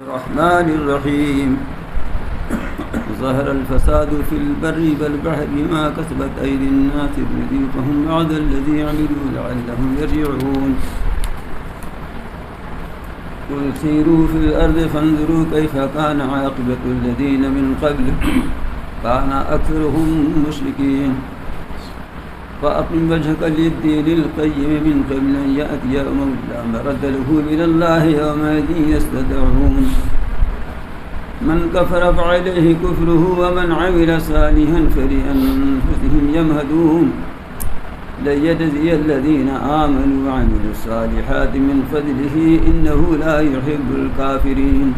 الرحمن الرحيم ظهر الفساد في البر والبحر بما كسبت أيدي الناس ليذيقهم بعض الذي عملوا لعلهم يرجعون قل سيروا في الأرض فانظروا كيف كان عاقبة الذين من قبل كان أكثرهم مشركين فأقم وجهك للدين القيم من قبل أن يأتي يوم لا مرد له من الله يومئذ يستدعون من كفر فعليه كفره ومن عمل صالحا فلأنفسهم يمهدون ليجزي الذين آمنوا وعملوا الصالحات من فضله إنه لا يحب الكافرين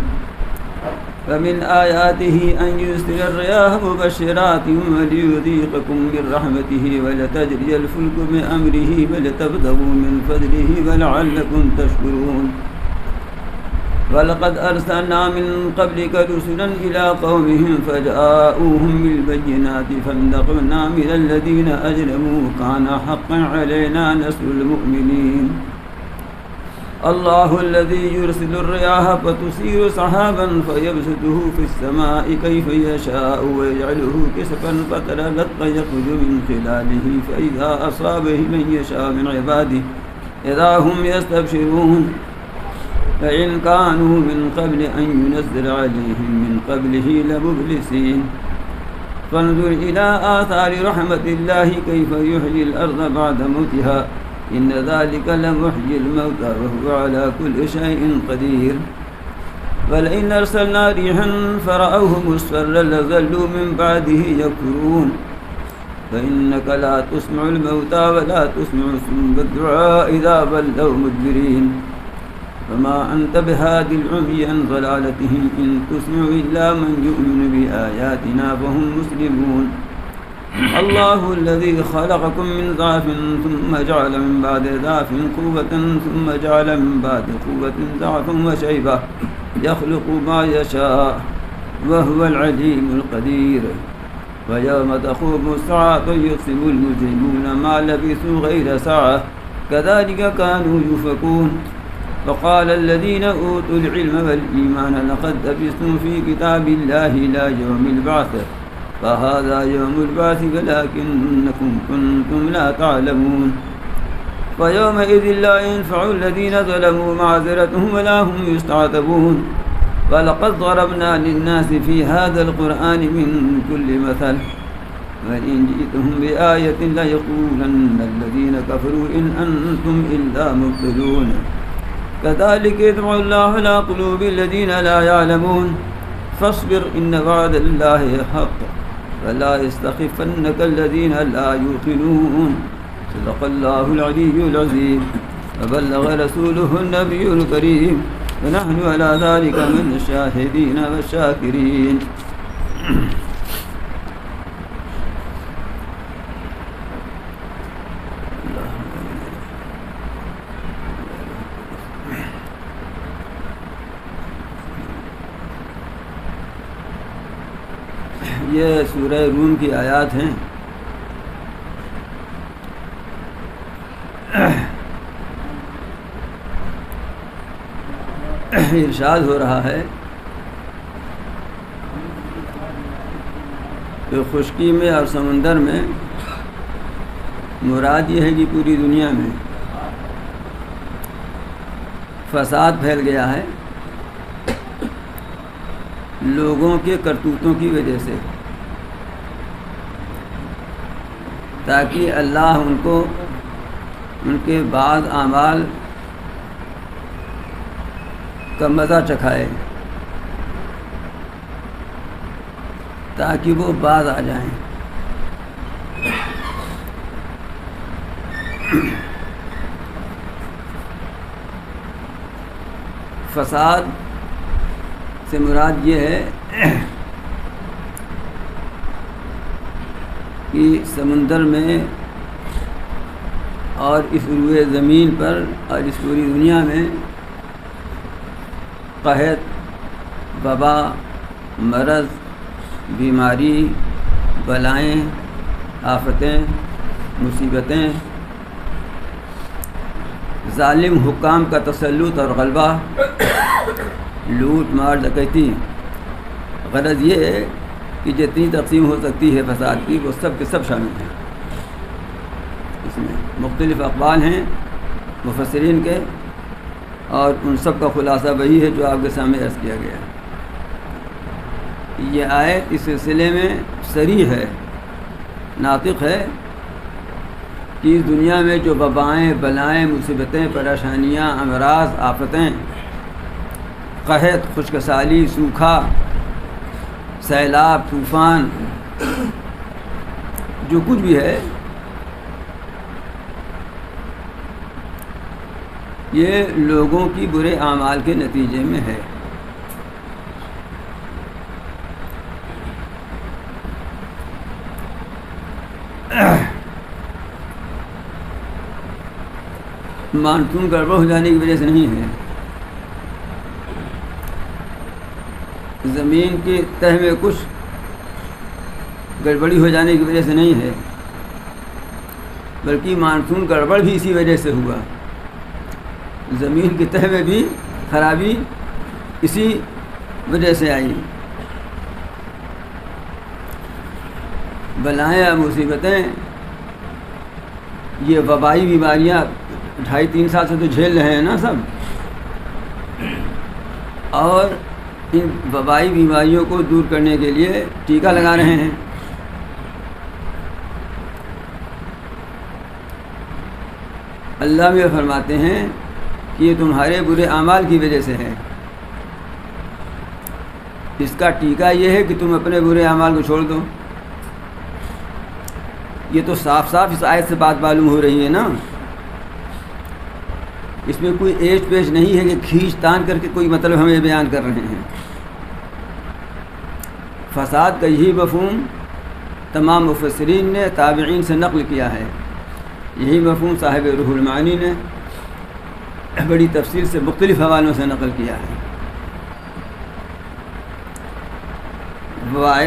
فمن آياته أن يرسل الرياح مبشرات وليذيقكم من رحمته ولتجري الفلك بأمره ولتبتغوا من فضله ولعلكم تشكرون ولقد أرسلنا من قبلك رسلا إلى قومهم فجاءوهم بالبينات فانتقمنا من الذين أجرموا كان حقا علينا نصر المؤمنين الله الذي يرسل الرياح فتثير سحابا فيبسطه في السماء كيف يشاء ويجعله كسفا فترى الودق يخرج من خلاله فإذا أصاب من يشاء من عباده إذا هم يستبشرون فإن كانوا من قبل أن ينزل عليهم من قبله لمبلسين فانظر إلى آثار رحمة الله كيف يحيي الأرض بعد موتها إن ذلك لمحيي الموتى وهو على كل شيء قدير ولئن أرسلنا ريحا فرأوه مصفرا لظلوا من بعده يكفرون فإنك لا تسمع الموتى ولا تسمع صم الدعاء إذا ولوا مدبرين فما أنت بهادي العمي عن ضلالتهم إن تسمع إلا من يؤمن بآياتنا فهم مسلمون الله الذي خلقكم من ضعف ثم جعل من بعد ضعف قوة ثم جعل من بعد قوة ضعفا وشيبة يخلق ما يشاء وهو العليم القدير ويوم تقوم الساعة يقسم المجرمون ما لبثوا غير ساعة كذلك كانوا يؤفكون وقال الذين أوتوا العلم والإيمان لقد لبثتم في كتاب الله إلى يوم البعث فهذا يوم البعث ولكنكم كنتم لا تعلمون ويومئذ لا ينفع الذين ظلموا معذرتهم ولا هم يستعتبون ولقد ضربنا للناس في هذا القرآن من كل مثل وإن جئتهم بآية ليقولن الذين كفروا إن أنتم إلا مبطلون كذلك يطبع الله على قلوب الذين لا يعلمون فاصبر إن وعد الله حق فلا يستخفنك الذين لا يوقنون صدق الله العلي العظيم وبلغ رسوله النبي الكريم ونحن على ذلك من الشاهدين والشاكرين یہ سورہ روم کی آیات ہیں۔ ارشاد ہو رہا ہے کہ خشکی میں اور سمندر میں مراد یہ ہے کہ پوری دنیا میں فساد پھیل گیا ہے لوگوں کے کرتوتوں کی وجہ سے، تاکہ اللہ ان کو ان کے بعض اعمال کا مزہ چکھائے، تاکہ وہ باز آ جائیں۔ فساد سے مراد یہ ہے کہ سمندر میں اور اس روئے زمین پر اور اس پوری دنیا میں قحط، وبا، مرض، بیماری، بلائیں، آفتیں، مصیبتیں، ظالم حکام کا تسلط اور غلبہ، لوٹ مار ڈکیتی، غرض یہ ہے کہ جتنی تقسیم ہو سکتی ہے فساد کی وہ سب کے سب شامل ہیں اس میں۔ مختلف اقوال ہیں مفسرین کے، اور ان سب کا خلاصہ وہی ہے جو آپ کے سامنے عرض کیا گیا۔ یہ آیت اس سلسلے میں صریح ہے، ناطق ہے کہ اس دنیا میں جو وبائیں، بلائیں، مصیبتیں، پریشانیاں، امراض، آفتیں، قحط، خشک سالی، سوکھا، سیلاب، طوفان، جو کچھ بھی ہے، یہ لوگوں کی برے اعمال کے نتیجے میں ہے۔ مانسون گڑبڑ ہو جانے کی وجہ سے نہیں ہے، زمین کے تہ میں کچھ گڑبڑی ہو جانے کی وجہ سے نہیں ہے، بلکہ مانسون گڑبڑ بھی اسی وجہ سے ہوا۔ زمین کے تہ میں بھی خرابی اسی وجہ سے آئی۔ بلائیں اور مصیبتیں، یہ وبائی بیماریاں 2.5-3 سال سے تو جھیل رہے ہیں نا سب، اور ان وبائی بیماریوں کو دور کرنے کے لیے ٹیکہ لگا رہے ہیں۔ اللہ بھی فرماتے ہیں کہ یہ تمہارے برے اعمال کی وجہ سے ہے۔ اس کا ٹیکہ یہ ہے کہ تم اپنے برے اعمال کو چھوڑ دو۔ یہ تو صاف صاف اس آیت سے بات معلوم ہو رہی ہے نا، اس میں کوئی ایج پیش نہیں ہے کہ کھینچ تان کر کے کوئی مطلب ہمیں بیان کر رہے ہیں۔ فساد کا یہی مفہوم تمام مفسرین نے تابعین سے نقل کیا ہے، یہی مفہوم صاحب روح المعانی نے بڑی تفصیل سے مختلف حوالوں سے نقل کیا ہے۔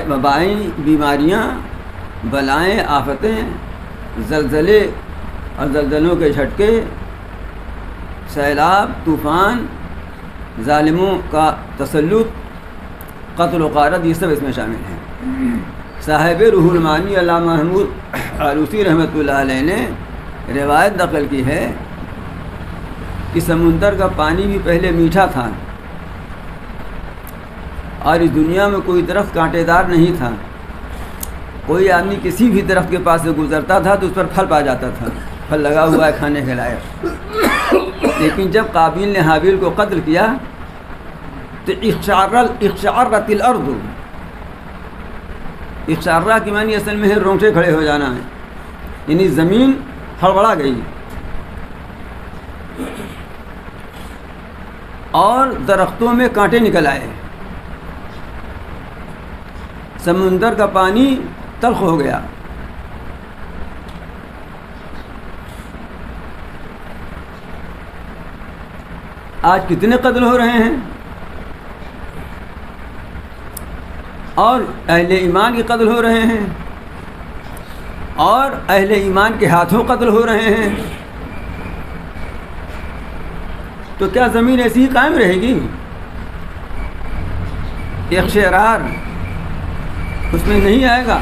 وبائیں، بیماریاں، بلائیں، آفتیں، زلزلے اور زلزلوں کے جھٹکے، سیلاب، طوفان، ظالموں کا تسلط، قتل و غارت، یہ سب اس میں شامل ہیں۔ صاحب روح المعانی علامہ محمود آلوسی رحمۃ اللہ علیہ نے روایت نقل کی ہے کہ سمندر کا پانی بھی پہلے میٹھا تھا، اور اس دنیا میں کوئی درخت کانٹے دار نہیں تھا۔ کوئی آدمی کسی بھی درخت کے پاس سے گزرتا تھا تو اس پر پھل پا جاتا تھا، پھل لگا ہوا ہے کھانے کے لائق۔ لیکن جب قابیل نے حابیل کو قتل کیا تو اقشعرت الارض، اقشعرہ کی معنی اصل میں ہے رونگٹے کھڑے ہو جانا ہے، یعنی زمین ہڑبڑا گئی، اور درختوں میں کانٹے نکل آئے، سمندر کا پانی تلخ ہو گیا۔ آج کتنے قتل ہو رہے ہیں، اور اہل ایمان کے قتل ہو رہے ہیں، اور اہل ایمان کے ہاتھوں قتل ہو رہے ہیں۔ تو کیا زمین ایسی ہی قائم رہے گی؟ ایک شرار اس میں نہیں آئے گا،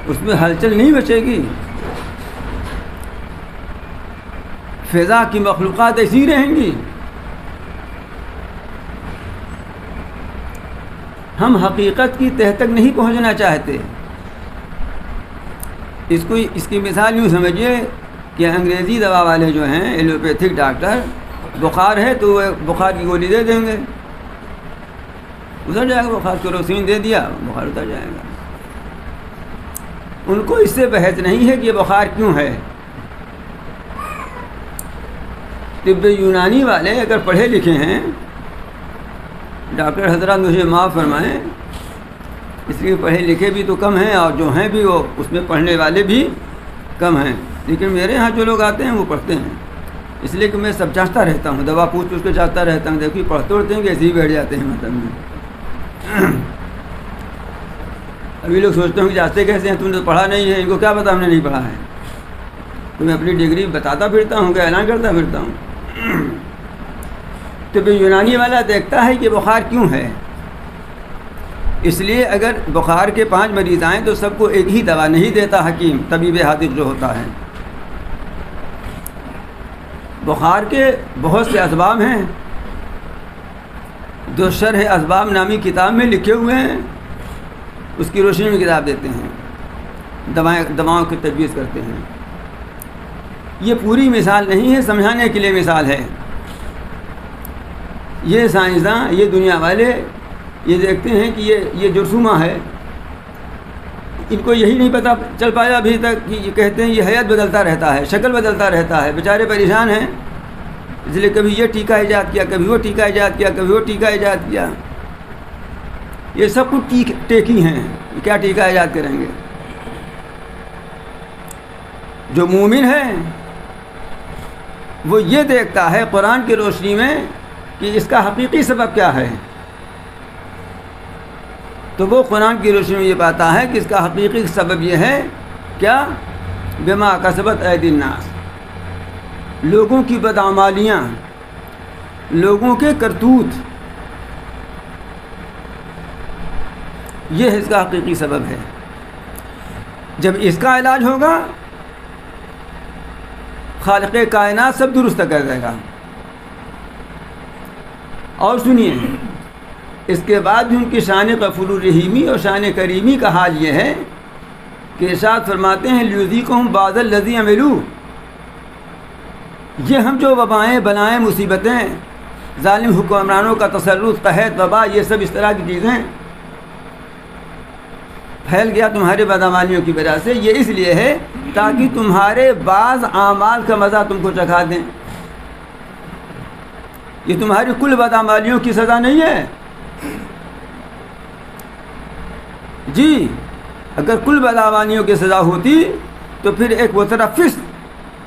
اس میں ہلچل نہیں بچے گی، فضا کی مخلوقات ایسی رہیں گی۔ ہم حقیقت کی تہ تک نہیں پہنچنا چاہتے۔ اس کی مثال یوں سمجھیے کہ انگریزی دوا والے جو ہیں، ایلوپیتھک ڈاکٹر، بخار ہے تو وہ بخار کی گولی دے دیں گے، اتر جائے گا بخار، کیروسین دے دیا بخار اتر جائے گا۔ ان کو اس سے بحث نہیں ہے کہ یہ بخار کیوں ہے۔ طب یونانی والے اگر پڑھے لکھے ہیں، ڈاکٹر حضرات مجھے معاف فرمائیں، اس لیے پڑھے لکھے بھی تو کم ہیں، اور جو ہیں بھی وہ اس میں پڑھنے والے بھی کم ہیں، لیکن میرے ہاں جو لوگ آتے ہیں وہ پڑھتے ہیں، اس لیے کہ میں سب جانچتا رہتا ہوں، دوا پوچھ کے جانچتا رہتا ہوں۔ دیکھیے پڑھتے اڑتے ہیں کہ ایسے ہی بیٹھ جاتے ہیں مطلب میں۔ ابھی لوگ سوچتے ہوں کہ جانچتے کیسے ہیں، تم نے پڑھا نہیں ہے، ان کو کیا پتا ہم نے نہیں پڑھا ہے۔ تو میں اپنی ڈگری بتاتا پھرتا ہوں کہ اعلان کرتا پھرتا ہوں۔ طب یونانی والا دیکھتا ہے کہ بخار کیوں ہے، اس لیے اگر بخار کے 5 مریض آئیں تو سب کو ایک ہی دوا نہیں دیتا حکیم، طبیب حاذق جو ہوتا ہے۔ بخار کے بہت سے اسباب ہیں جو شرح اسباب نامی کتاب میں لکھے ہوئے ہیں، اس کی روشنی میں کتاب دیتے ہیں، دواؤں کی تجویز کرتے ہیں۔ یہ پوری مثال نہیں ہے، سمجھانے کے لیے مثال ہے۔ یہ سائنسداں، یہ دنیا والے یہ دیکھتے ہیں کہ یہ جرثومہ ہے، ان کو یہی نہیں پتہ چل پایا ابھی تک کہ یہ کہتے ہیں یہ حیات بدلتا رہتا ہے، شکل بدلتا رہتا ہے، بیچارے پریشان ہیں، اس لیے کبھی یہ ٹیکہ ایجاد کیا، کبھی وہ ٹیکہ ایجاد کیا، کبھی وہ ٹیکہ ایجاد کیا۔ یہ سب کچھ ٹیکی ہیں، کیا ٹیکہ ایجاد کریں گے؟ جو مومن ہے وہ یہ دیکھتا ہے قرآن کی روشنی میں کہ اس کا حقیقی سبب کیا ہے، تو وہ قرآن کی روشنی میں یہ پاتا ہے کہ اس کا حقیقی سبب یہ ہے کیا؟ بما کسبت ایدی الناس، لوگوں کی بدعمالیاں، لوگوں کے کرتوت، یہ اس کا حقیقی سبب ہے۔ جب اس کا علاج ہوگا خالق کائنات سب درست کر دے گا۔ اور سنیے، اس کے بعد بھی ان کی شان غفور الرحیمی اور شان کریمی کا حال یہ ہے کہ ارشاد فرماتے ہیں لیذیقہم بعض الذی عملوا، یہ ہم جو وبائیں بلائیں مصیبتیں، ظالم حکمرانوں کا تسلط، قحط، وبا، یہ سب اس طرح کی چیزیں پھیل گیا تمہارے بدعمالیوں کی وجہ سے، یہ اس لیے ہے تاکہ تمہارے بعض اعمال کا مزہ تم کو چکھا دیں۔ یہ تمہاری کل بدعمالیوں کی سزا نہیں ہے جی، اگر کل بدعمالیوں کی سزا ہوتی تو پھر ایک متنفس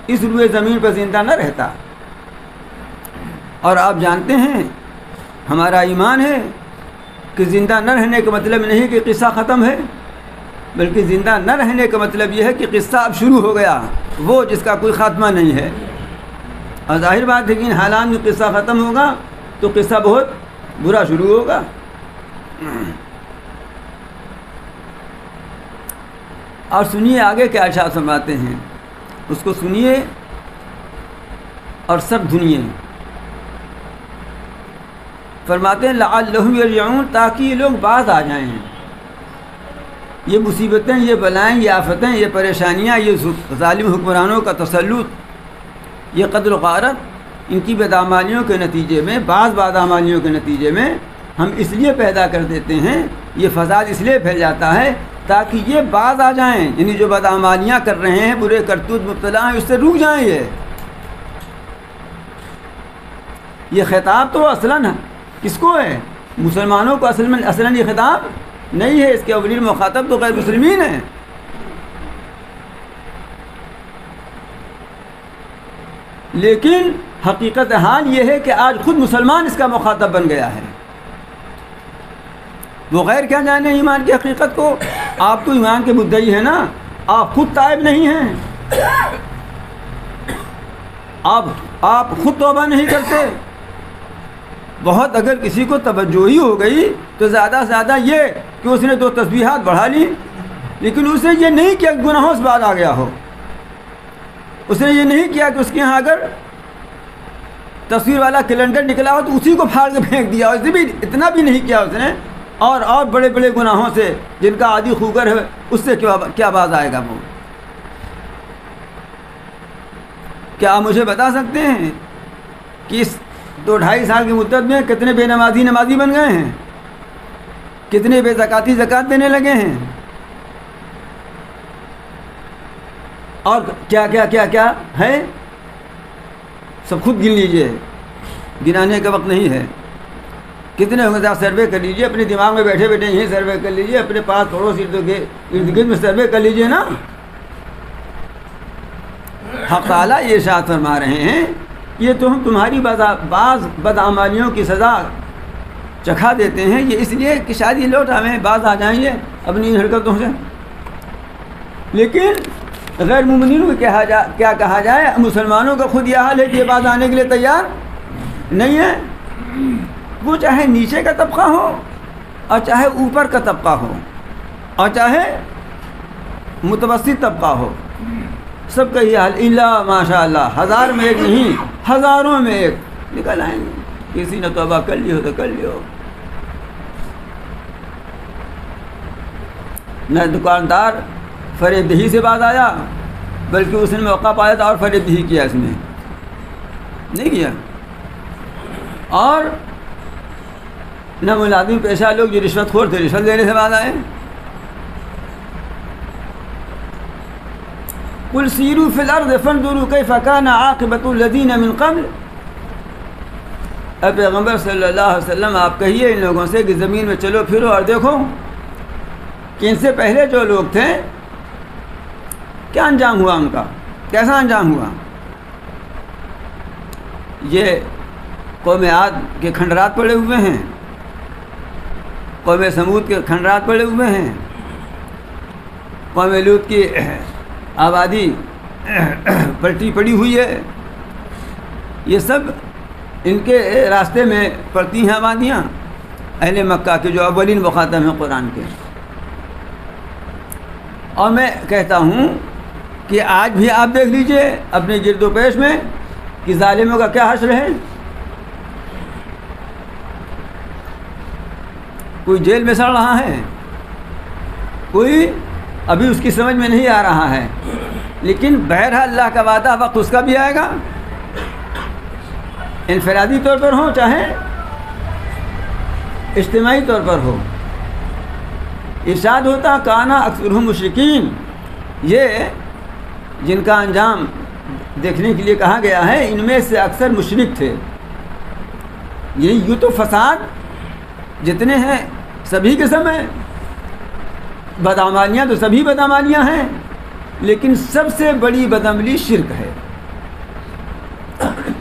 اس روئے زمین پر زندہ نہ رہتا۔ اور آپ جانتے ہیں ہمارا ایمان ہے کہ زندہ نہ رہنے کا مطلب نہیں کہ قصہ ختم ہے، بلکہ زندہ نہ رہنے کا مطلب یہ ہے کہ قصہ اب شروع ہو گیا، وہ جس کا کوئی خاتمہ نہیں ہے۔ اور ظاہر بات ہے کہ ان حالات میں قصہ ختم ہوگا تو قصہ بہت برا شروع ہوگا۔ اور سنیے آگے کیا ارشاد فرماتے ہیں، اس کو سنیے اور سب دھنیے۔ فرماتے ہیں لعلہم یرجعون، تاکہ یہ لوگ باز آ جائیں۔ یہ مصیبتیں، یہ بلائیں، یہ آفتیں، یہ پریشانیاں، یہ ظالم حکمرانوں کا تسلط، یہ قتل و غارت، ان کی بدعمالیوں کے نتیجے میں، بعض بدعمالیوں کے نتیجے میں ہم اس لیے پیدا کر دیتے ہیں، یہ فساد اس لیے پھیل جاتا ہے تاکہ یہ باز آ جائیں، یعنی جو بدعمالیاں کر رہے ہیں، برے کرتوت مبتلا ہیں، اس سے رک جائیں۔ یہ خطاب تو اصلاً کس کو ہے؟ مسلمانوں کو اصلاً یہ خطاب نہیں ہے، اس کے اولین مخاطب تو غیر مسلمین ہیں۔ لیکن حقیقت حال یہ ہے کہ آج خود مسلمان اس کا مخاطب بن گیا ہے۔ وہ غیر کیا جانے ایمان کی حقیقت کو؟ آپ تو ایمان کے مدعی ہیں نا، آپ خود تائب نہیں ہیں، آپ خود توبہ نہیں کرتے۔ بہت اگر کسی کو توجہ ہی ہو گئی تو زیادہ سے زیادہ یہ کہ اس نے 2 تسبیحات بڑھا لی، لیکن اس نے یہ نہیں کیا کہ گناہوں سے بعد آ گیا ہو، اس نے یہ نہیں کیا کہ اس کے ہاں اگر تصویر والا کیلنڈر نکلا ہو تو اسی کو پھاڑ کے پھینک دیا، اسے بھی اتنا بھی نہیں کیا اس نے، اور بڑے بڑے گناہوں سے جن کا عادی خوگر ہے اس سے کیا باز آئے گا وہ؟ کیا آپ مجھے بتا سکتے ہیں کہ اس 2-2.5 سال کی مدت میں کتنے بے نمازی بن گئے ہیں، کتنے بے زکاتی زکات دینے لگے ہیں، اور کیا کیا کیا کیا ہے، سب خود گن لیجئے، گنانے کا وقت نہیں ہے۔ کتنے ہوں گے آپ سروے کر لیجئے، اپنے دماغ میں بیٹھے بیٹھے یہیں سروے کر لیجئے، اپنے پاس پڑوس ارد گرد میں سروے کر لیجئے نا۔ حق تعالیٰ یہ ارشاد فرما رہے ہیں یہ تو ہم تمہاری بعض بدعمالیوں کی سزا چکھا دیتے ہیں، یہ اس لیے کہ شاید یہ لوٹ ہمیں باز آ جائیں گے اپنی حرکتوں سے۔ لیکن غیر مومنین کو کیا کہا جائے؟ مسلمانوں کا خود یہ حال ہے کہ یہ باز آنے کے لیے تیار نہیں ہے۔ وہ چاہے نیچے کا طبقہ ہو اور چاہے اوپر کا طبقہ ہو اور چاہے متوسط طبقہ ہو، سب کا یہ حال اللہ ماشاء اللہ، 1000 میں ایک نہیں، ہزاروں میں ایک نکل آئیں گے۔ کسی نے توبہ کر لی ہو تو کر لیو۔ نہ دکاندار فریب دہی سے باز آیا، بلکہ اس نے موقع پایا تھا اور فریب دہی کیا، اس نے نہیں کیا۔ اور نہ ملازم پیشہ لوگ جو رشوت خور تھے، رشوت دینے سے باز آئے۔ قل سیروا فی الارض فانظروا کیف کان عاقبۃ الذین من قبل۔ اے پیغمبر صلی اللہ علیہ وسلم آپ کہیے ان لوگوں سے کہ زمین میں چلو پھرو اور دیکھو کہ ان سے پہلے جو لوگ تھے کیا انجام ہوا، ان کا کیسا انجام ہوا۔ یہ قوم عاد کے کھنڈرات پڑے ہوئے ہیں، قوم سمود کے کھنڈرات پڑے ہوئے ہیں، قوم لوط کی آبادی پلٹی پڑی ہوئی ہے۔ یہ سب ان کے راستے میں پڑتی ہیں آبادیاں، اہل مکہ کے جو اولین مخاطب ہیں قرآن کے۔ اور میں کہتا ہوں کہ آج بھی آپ دیکھ لیجئے اپنے گرد و پیش میں کہ ظالموں کا کیا حشر ہے۔ کوئی جیل میں سڑ رہا ہے، کوئی ابھی اس کی سمجھ میں نہیں آ رہا ہے، لیکن بہرحال اللہ کا وعدہ وقت اس کا بھی آئے گا، انفرادی طور پر ہو چاہے اجتماعی طور پر ہو۔ ارشاد ہوتا کانا اکثرہم مشرکین، یہ جن کا انجام دیکھنے کے لیے کہا گیا ہے ان میں سے اکثر مشرک تھے۔ یعنی یوں تو فساد جتنے ہیں سبھی قسم ہیں، بدعمالیاں تو سبھی بدعمالیاں ہیں، لیکن سب سے بڑی بدعملی شرک ہے،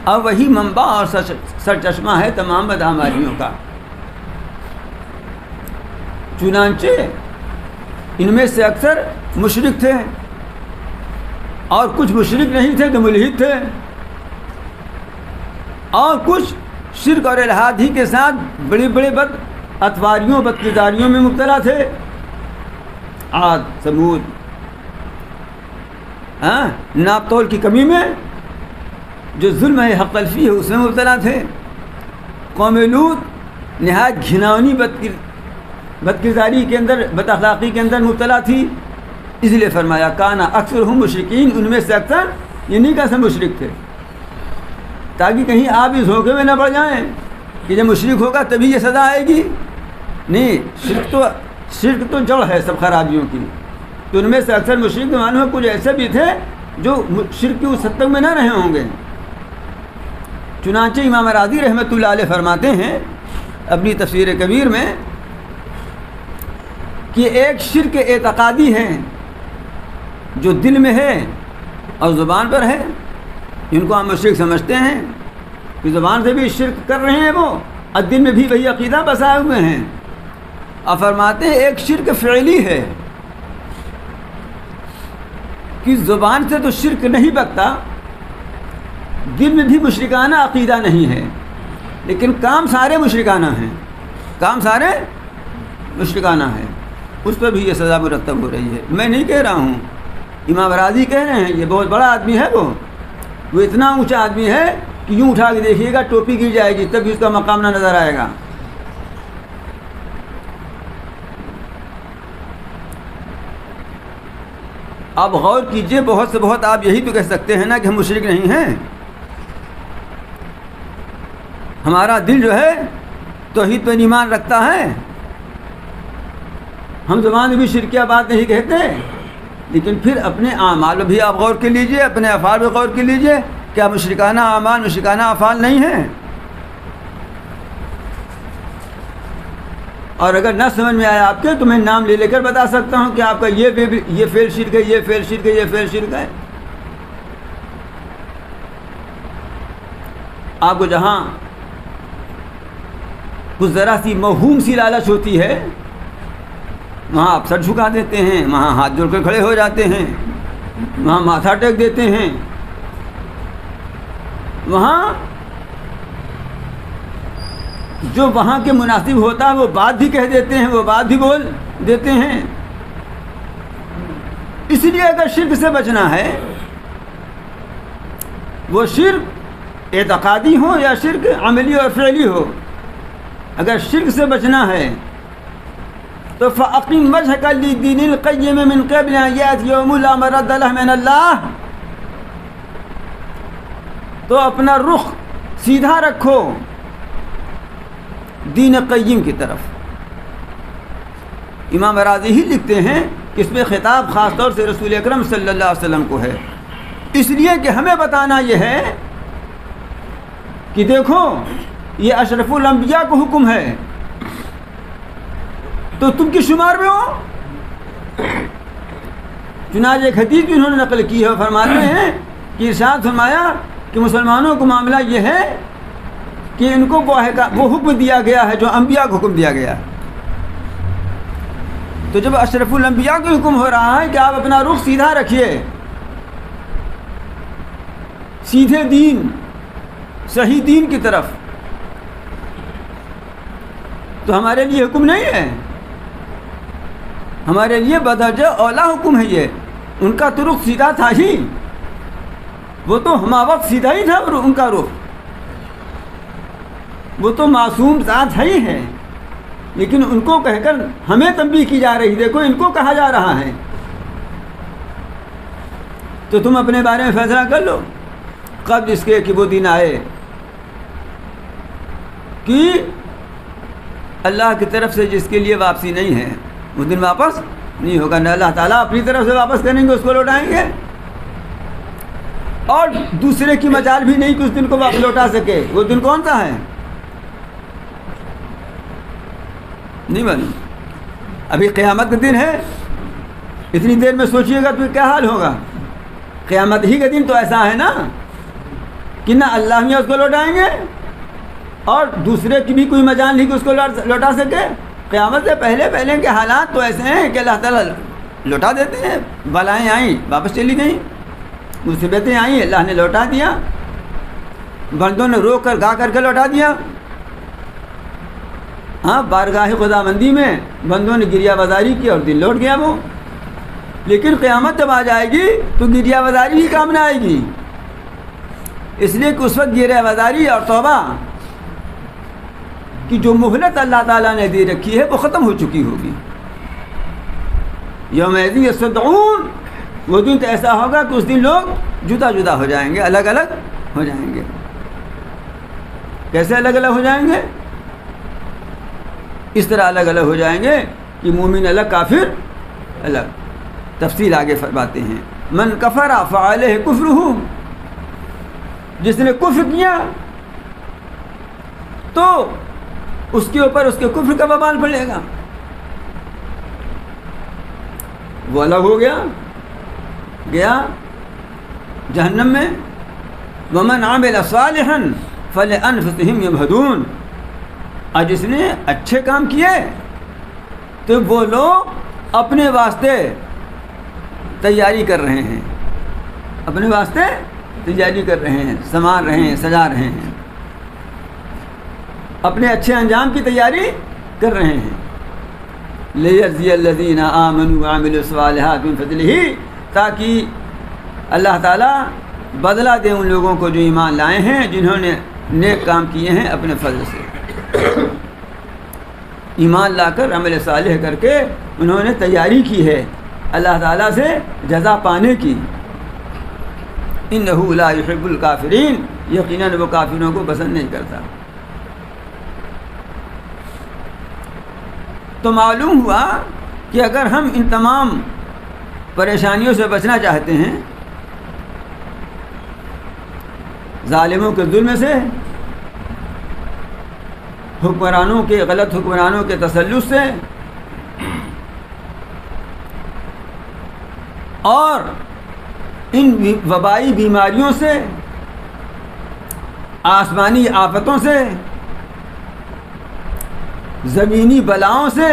اور وہی منبع اور سرچشمہ ہے تمام بدعمالیوں کا۔ چنانچہ ان میں سے اکثر مشرک تھے، اور کچھ مشرک نہیں تھے تو ملحد تھے، اور کچھ شرک اور الحاد ہی کے ساتھ بڑے بڑے بد اتواریوں بدکرداریوں میں مبتلا تھے۔ عاد ثمود ناپ تول کی کمی میں جو ظلم ہے حق تلفی ہے اس میں مبتلا تھے۔ قوم لوط نہایت گھناؤنی بدکرداری کے اندر، بد اخلاقی کے اندر مبتلا تھی، اس لیے فرمایا کانا اکثرہم مشرکین، ان میں سے اکثر انہی کا سب مشرک تھے، تاکہ کہیں آپ اس دھوکے میں نہ پڑ جائیں کہ جب مشرک ہوگا تبھی یہ سزا آئے گی۔ نہیں، شرک تو جڑ ہے سب خرابیوں کی۔ تو ان میں سے اکثر مشرک معلوم ہے کچھ ایسے بھی تھے جو شرک کی اس حد تک میں نہ رہے ہوں گے۔ چنانچہ امام راضی رحمۃ اللہ علیہ فرماتے ہیں اپنی تفسیر کبیر میں کہ ایک شرک اعتقادی ہے جو دل میں ہے اور زبان پر ہے، جن کو ہم مشرک سمجھتے ہیں کہ زبان سے بھی شرک کر رہے ہیں وہ، اور دل میں بھی وہی عقیدہ بسائے ہوئے ہیں۔ اور فرماتے ہیں ایک شرک فعلی ہے کہ زبان سے تو شرک نہیں بکتا، دل میں بھی مشرکانہ عقیدہ نہیں ہے، لیکن کام سارے مشرکانہ ہیں، کام سارے مشرکانہ ہیں، اس پہ بھی یہ سزا مرتب ہو رہی ہے۔ میں نہیں کہہ رہا ہوں، امام راضی کہہ رہے ہیں، یہ بہت بڑا آدمی ہے، وہ اتنا اونچا آدمی ہے کہ یوں اٹھا کے دیکھیے گا ٹوپی گر جائے گی تب بھی اس کا مقام نہ نظر آئے گا۔ آپ غور کیجئے، بہت سے بہت آپ یہی تو کہہ سکتے ہیں نا کہ ہم مشرک نہیں ہیں، ہمارا دل جو ہے توحید پر ایمان رکھتا ہے، ہم زبان میں بھی شرکیہ بات نہیں کہتے، لیکن پھر اپنے اعمال بھی آپ غور کر لیجئے، اپنے افعال پہ غور کر لیجئے، کیا مشرکانہ اعمال مشرکانہ افعال نہیں ہیں؟ اور اگر نہ سمجھ میں آیا آپ کے تو میں نام لے کر بتا سکتا ہوں کہ آپ کا یہ فعل شرک ہے، یہ فعل شرک ہے، یہ فعل شرک ہے۔ آپ کو جہاں کچھ ذرا سی موہوم سی لالچ ہوتی ہے وہاں آپ سر جھکا دیتے ہیں، وہاں ہاتھ جوڑ کر کھڑے ہو جاتے ہیں، وہاں ماتھا ٹیک دیتے ہیں، وہاں جو وہاں کے مناسب ہوتا ہے وہ بات بھی کہہ دیتے ہیں، وہ بات بھی بول دیتے ہیں۔ اس لیے اگر شرک سے بچنا ہے، وہ شرک اعتقادی ہو یا شرک عملی اور فعلی ہو، اگر شرک سے بچنا ہے تو فَأَقِمْ وَجْهَكَ لِلدِّينِ الْقَيِّمِ مِنْ قَبْلِ أَنْ يَأْتِيَ يَوْمٌ لَا مَرَدَّ لَهُ مِنَ اللَّهِ، تو اپنا رخ سیدھا رکھو دین قیم کی طرف۔ امام رازی ہی لکھتے ہیں کہ اس میں خطاب خاص طور سے رسول اکرم صلی اللہ علیہ وسلم کو ہے، اس لیے کہ ہمیں بتانا یہ ہے کہ دیکھو یہ اشرف الانبیاء کو حکم ہے تو تم کی شمار میں ہو۔ چنانچہ ایک حدیث بھی انہوں نے نقل کی ہے، فرماتے ہیں کہ ارشاد فرمایا کہ مسلمانوں کو معاملہ یہ ہے کہ ان کو وہ حکم دیا گیا ہے جو انبیاء کو حکم دیا گیا ہے۔ تو جب اشرف الانبیاء کو حکم ہو رہا ہے کہ آپ اپنا رخ سیدھا رکھیے سیدھے دین، صحیح دین کی طرف، تو ہمارے لیے حکم نہیں ہے، ہمارے لیے بدرجہ اولا حکم ہے یہ۔ ان کا تو رخ سیدھا تھا ہی، وہ تو ہما وقت سیدھا ہی تھا، ان کا رخ وہ تو معصوم ذات ہے ہی ہے، لیکن ان کو کہہ کر ہمیں تنبیہ کی جا رہی، دیکھو ان کو کہا جا رہا ہے، تو تم اپنے بارے میں فیصلہ کر لو قبل اس کے کہ وہ دن آئے کہ اللہ کی طرف سے جس کے لیے واپسی نہیں ہے، وہ دن واپس نہیں ہوگا، نہ اللہ تعالیٰ اپنی طرف سے واپس کریں گے، اس کو لوٹائیں گے، اور دوسرے کی مجال بھی نہیں کہ اس دن کو واپس لوٹا سکے۔ وہ دن کون سا ہے؟ نہیں معلوم۔ ابھی قیامت کا دن ہے، اتنی دیر میں سوچیے گا تو کیا حال ہوگا۔ قیامت ہی کا دن تو ایسا ہے نا کہ نہ اللہ میاں اس کو لوٹائیں گے اور دوسرے کی بھی کوئی مجال نہیں کہ اس کو لوٹا سکے۔ قیامت سے پہلے کے حالات تو ایسے ہیں کہ اللہ تعالیٰ لوٹا دیتے ہیں، بلائیں آئیں واپس چلی گئیں، مصیبتیں آئیں اللہ نے لوٹا دیا، بندوں نے رو کر گا کر کے لوٹا دیا۔ ہاں، بارگاہ خداوندی میں بندوں نے گریہ بازاری کی اور دن لوٹ گیا وہ۔ لیکن قیامت جب آ جائے گی تو گریہ بازاری ہی کام نہ آئے گی، اس لیے کہ اس وقت گریہ بازاری اور توبہ کی جو مہلت اللہ تعالیٰ نے دے رکھی ہے وہ ختم ہو چکی ہوگی۔ یومئذ یصدعون، وہ دن تو ایسا ہوگا کہ اس دن لوگ جدا جدا ہو جائیں گے، الگ الگ ہو جائیں گے۔ کیسے الگ الگ ہو جائیں گے؟ اس طرح الگ الگ ہو جائیں گے کہ مومن الگ، کافر الگ۔ تفصیل آگے فرماتے ہیں، من کفر فعلیہ کفرہ، جس نے کفر کیا تو اس کے اوپر اس کے کفر کا وبال پڑے گا، وہ الگ ہو گیا جہنم میں۔ ومن عمل صالحا فلانفسهم یمہدون، اور جس نے اچھے کام کیے تو وہ لوگ اپنے واسطے تیاری کر رہے ہیں، اپنے واسطے تیاری کر رہے ہیں، سنوار رہے ہیں، سجا رہے ہیں، اپنے اچھے انجام کی تیاری کر رہے ہیں۔ لِيَجْزِيَ الَّذِينَ آمَنُوا وَعَمِلُوا الصَّالِحَاتِ مِنْ فَضْلِهِ، تاکہ اللہ تعالیٰ بدلہ دے ان لوگوں کو جو ایمان لائے ہیں، جنہوں نے نیک کام کیے ہیں اپنے فضل سے۔ ایمان لا کر عمل صالح کر کے انہوں نے تیاری کی ہے اللہ تعالیٰ سے جزا پانے کی۔ اِنَّهُ لَا يُحِبُّ الْكَافِرِينَ، یقیناً وہ کافروں کو پسند نہیں کرتا۔ تو معلوم ہوا کہ اگر ہم ان تمام پریشانیوں سے بچنا چاہتے ہیں، ظالموں کے ظلم سے، حکمرانوں کے غلط حکمرانوں کے تسلط سے، اور ان وبائی بیماریوں سے، آسمانی آفتوں سے، زمینی بلاؤں سے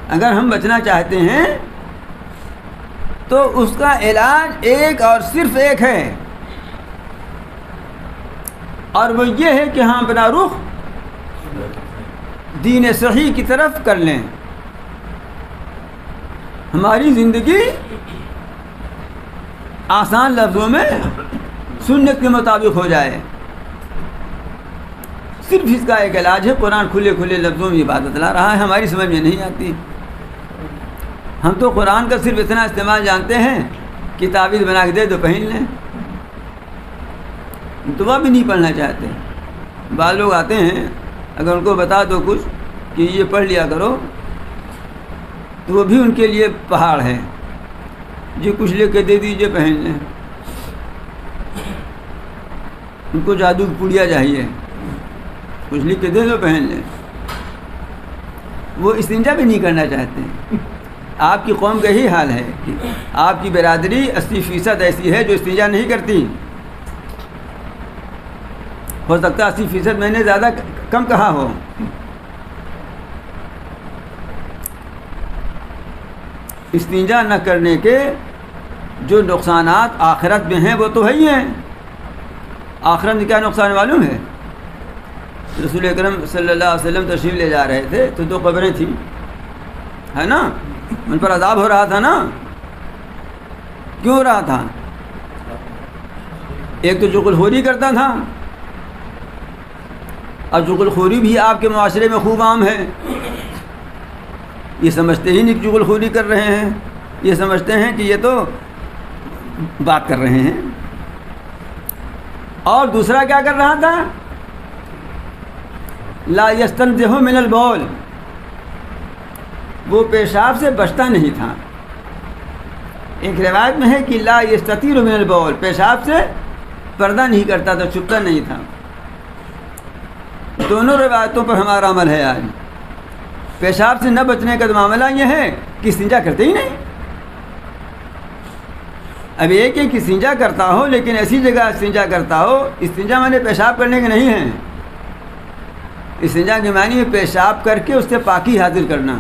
اگر ہم بچنا چاہتے ہیں تو اس کا علاج ایک اور صرف ایک ہے، اور وہ یہ ہے کہ ہم اپنا رخ دین صحیح کی طرف کر لیں، ہماری زندگی آسان لفظوں میں سنت کے مطابق ہو جائے۔ صرف اس کا ایک علاج ہے، قرآن کھلے کھلے لفظوں میں یہ بات بتلا رہا ہے، ہماری سمجھ میں نہیں آتی۔ ہم تو قرآن کا صرف اتنا استعمال جانتے ہیں کہ تعویذ بنا کے دے دو پہن لیں، دعا بھی نہیں پڑھنا چاہتے۔ بعض لوگ آتے ہیں اگر ان کو بتا دو کچھ کہ یہ پڑھ لیا کرو تو وہ بھی ان کے لیے پہاڑ ہے، جو کچھ لے کے دے دیجئے پہن لیں۔ ان کو جادو کی پڑیا چاہیے، کچھ لکھ کے دے دو پہن لیں۔ وہ استنجا بھی نہیں کرنا چاہتے۔ آپ کی قوم کا یہی حال ہے کہ آپ کی برادری 80% ایسی ہے جو استنجا نہیں کرتی۔ ہو سکتا ہے 80% میں نے زیادہ کم کہا ہو۔ استنجا نہ کرنے کے جو نقصانات آخرت میں ہیں وہ تو ہے ہی ہیں۔ آخرت میں کیا نقصان معلوم ہے؟ رسول اکرم صلی اللہ علیہ وسلم تشریف لے جا رہے تھے تو 2 قبریں تھیں، ہے نا، ان پر عذاب ہو رہا تھا نا۔ کیوں ہو رہا تھا؟ ایک تو چغل خوری کرتا تھا، اور چغل خوری بھی آپ کے معاشرے میں خوب عام ہے۔ یہ سمجھتے ہی نہیں کہ چغل خوری کر رہے ہیں، یہ سمجھتے ہیں کہ یہ تو بات کر رہے ہیں۔ اور دوسرا کیا کر رہا تھا؟ لا یستنزہ من البول، وہ پیشاب سے بچتا نہیں تھا۔ ایک روایت میں ہے کہ لا یستتیر من البول، پیشاب سے پردہ نہیں کرتا تھا، چھپتا نہیں تھا۔ دونوں روایتوں پر ہمارا عمل ہے آج۔ پیشاب سے نہ بچنے کا معاملہ یہ ہے کہ استنجا کرتے ہی نہیں۔ اب ایک ایک استنجا کرتا ہو لیکن ایسی جگہ استنجا کرتا ہو، استنجا معنی پیشاب کرنے کے نہیں ہیں۔ استنجا کے معنی میں پیشاب کر کے اس سے پاکی حاصل کرنا۔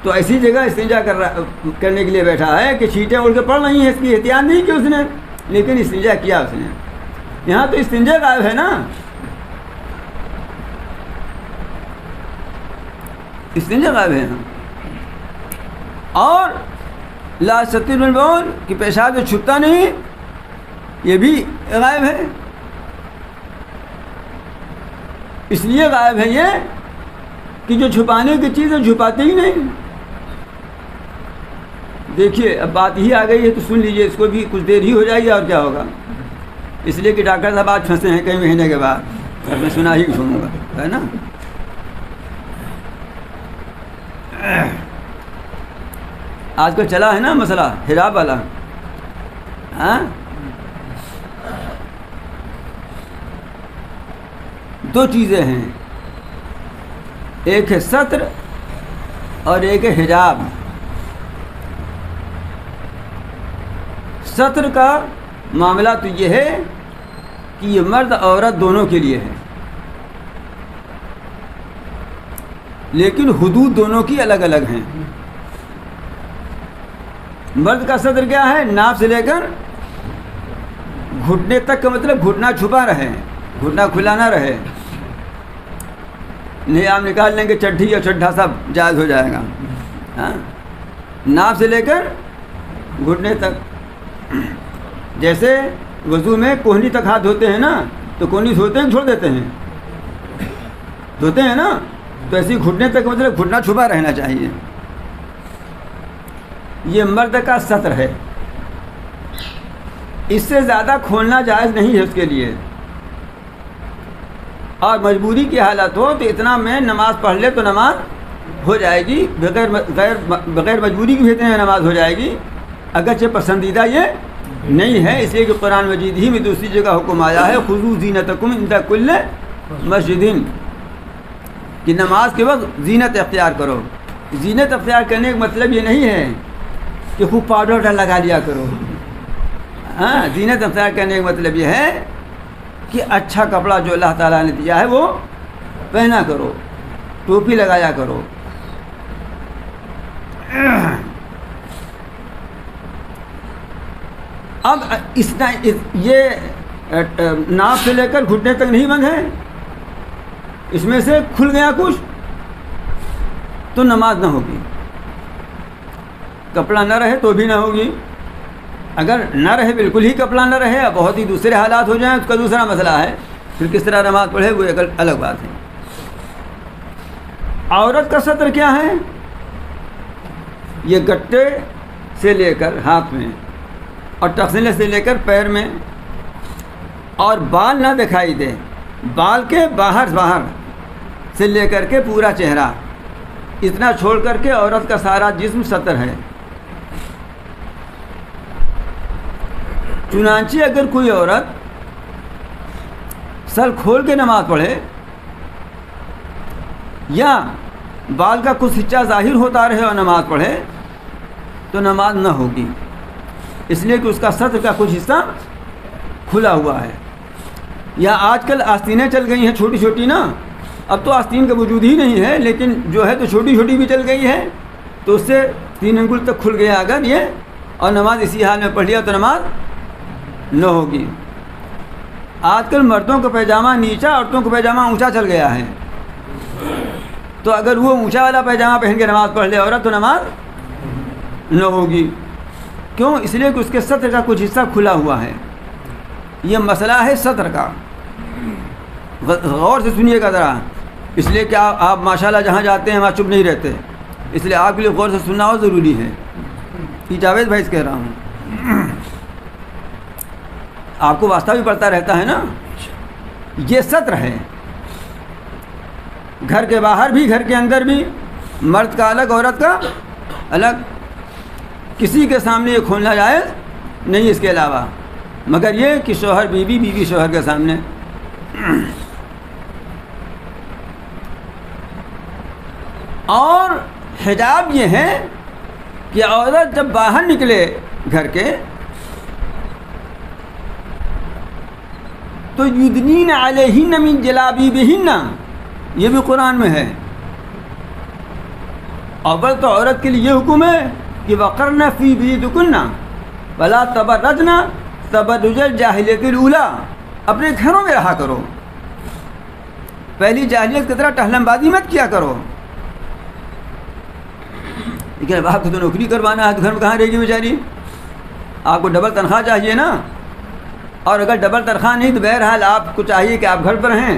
تو ایسی جگہ استنجا کرنے کے لیے بیٹھا ہے کہ چھینٹیں اڑ کے پڑ رہی ہیں، اس کی احتیاط نہیں کی اس نے، لیکن استنجا کیا اس نے۔ یہاں تو استنجا غائب ہے نا، استنجا غائب ہے۔ اور لا یستتیر من البول کہ پیشاب سے چھپتا نہیں، یہ بھی غائب ہے۔ اس لیے غائب ہے یہ کہ جو چھپانے کی چیز ہے چھپاتے ہی نہیں۔ دیکھیے اب بات ہی آ گئی ہے تو سن لیجئے، اس کو بھی کچھ دیر ہی ہو جائے گی اور کیا ہوگا۔ اس لیے کہ ڈاکٹر صاحب آج پھنسے ہیں کئی مہینے کے بعد، اور میں سنا ہی سنوں گا، ہے نا۔ آج کل چلا ہے نا مسئلہ حجاب والا، ہاں، 2 چیزیں ہیں، ایک ہے ستر اور ایک ہے حجاب۔ ستر کا معاملہ تو یہ ہے کہ یہ مرد عورت دونوں کے لیے ہے، لیکن حدود دونوں کی الگ الگ ہیں۔ مرد کا ستر کیا ہے؟ ناف سے لے کر گھٹنے تک کا مطلب گھٹنا چھپا رہے، گھٹنا کھلا نہ رہے۔ نہیں آپ نکال لیں گے چڈھی اور چڈھا سب جائز ہو جائے گا، ہاں، ناف سے لے کر گھٹنے تک۔ جیسے وضو میں کوہنی تک ہاتھ دھوتے ہیں نا، تو کوہنی دھوتے ہیں چھوڑ دیتے ہیں، دھوتے ہیں نا، تو ایسی گھٹنے تک مطلب گھٹنا چھپا رہنا چاہیے۔ یہ مرد کا ستر ہے، اس سے زیادہ کھولنا جائز نہیں ہے اس کے لیے۔ اور مجبوری کی حالت ہو تو اتنا میں نماز پڑھ لے تو نماز ہو جائے گی، بغیر مجبوری کی بھی اتنے نماز ہو جائے گی، اگرچہ پسندیدہ یہ نہیں ہے۔ اس لیے کہ قرآن مجید ہی میں دوسری جگہ حکم آیا ہے خذوا زینتکم عند کل مسجد، کہ نماز کے وقت زینت اختیار کرو۔ زینت اختیار کرنے کا مطلب یہ نہیں ہے کہ خوب پاؤڈر لگا لیا کرو، ہاں، زینت اختیار کرنے کا مطلب یہ ہے کہ اچھا کپڑا جو اللہ تعالیٰ نے دیا ہے وہ پہنا کرو، ٹوپی لگایا کرو۔ اب یہ ناف سے لے کر گھٹنے تک نہیں بند ہے، اس میں سے کھل گیا کچھ تو نماز نہ ہوگی. کپڑا نہ رہے تو بھی نہ ہوگی. اگر نہ رہے، بالکل ہی کپڑا نہ رہے، بہت ہی دوسرے حالات ہو جائیں، اس کا دوسرا مسئلہ ہے، پھر کس طرح نماز پڑھے وہ ایک الگ بات ہے. عورت کا ستر کیا ہے؟ یہ گٹے سے لے کر ہاتھ میں اور ٹخنے سے لے کر پیر میں، اور بال نہ دکھائی دے، بال کے باہر سے لے کر کے پورا چہرہ، اتنا چھوڑ کر کے عورت کا سارا جسم ستر ہے. چنانچہ اگر کوئی عورت سر کھول کے نماز پڑھے یا بال کا کچھ حصہ ظاہر ہوتا رہے اور نماز پڑھے تو نماز نہ ہوگی، اس لیے کہ اس کا ستر کا کچھ حصہ کھلا ہوا ہے. یا آج کل آستینیں چل گئی ہیں چھوٹی چھوٹی نا، اب تو آستین کا وجود ہی نہیں ہے، لیکن جو ہے تو چھوٹی چھوٹی بھی چل گئی ہے، تو اس سے 3 انگل تک کھل گیا اگر یہ، اور نماز اسی حال میں پڑھ لیا تو نماز نہ ہوگی. آج کل مردوں کا پیجامہ نیچا، عورتوں کا پیجامہ اونچا چل گیا ہے، تو اگر وہ اونچا والا پیجامہ پہن کے نماز پڑھ لے عورت تو نماز نہ ہوگی. کیوں؟ اس لیے کہ اس کے ستر کا کچھ حصہ کھلا ہوا ہے. یہ مسئلہ ہے ستر کا، غور سے سنیے گا ذرا، اس لیے کہ آپ ماشاءاللہ جہاں جاتے ہیں وہاں چپ نہیں رہتے، اس لیے آپ کے لیے غور سے سننا اور ضروری ہے. یہ جاوید بھائی سے کہہ رہا ہوں، آپ کو واسطہ بھی پڑتا رہتا ہے نا. یہ ستر ہے، گھر کے باہر بھی گھر کے اندر بھی، مرد کا الگ عورت کا الگ، کسی کے سامنے یہ کھولنا جائز نہیں اس کے علاوہ، مگر یہ کہ شوہر بیوی، بیوی شوہر کے سامنے. اور حجاب یہ ہے کہ عورت جب باہر نکلے گھر کے تو یدنین علیہن من جلابیبہن، یہ بھی قرآن میں ہے. اول تو عورت کے لیے یہ حکم ہے کہ وقرن فی بیوتکن ولا تبرجن تبرج الجاہلیت الاولی، اپنے گھروں میں رہا کرو، پہلی جاہلیت کی طرح ٹہلم بازی مت کیا کرو. لیکن اب آپ کو تو نوکری کروانا ہے تو گھر میں کہاں رہے گی بیچاری؟ آپ کو ڈبل تنخواہ چاہیے نا، اور اگر ڈبل تنخواہ نہیں تو بہرحال آپ کو چاہیے کہ آپ گھر پر ہیں،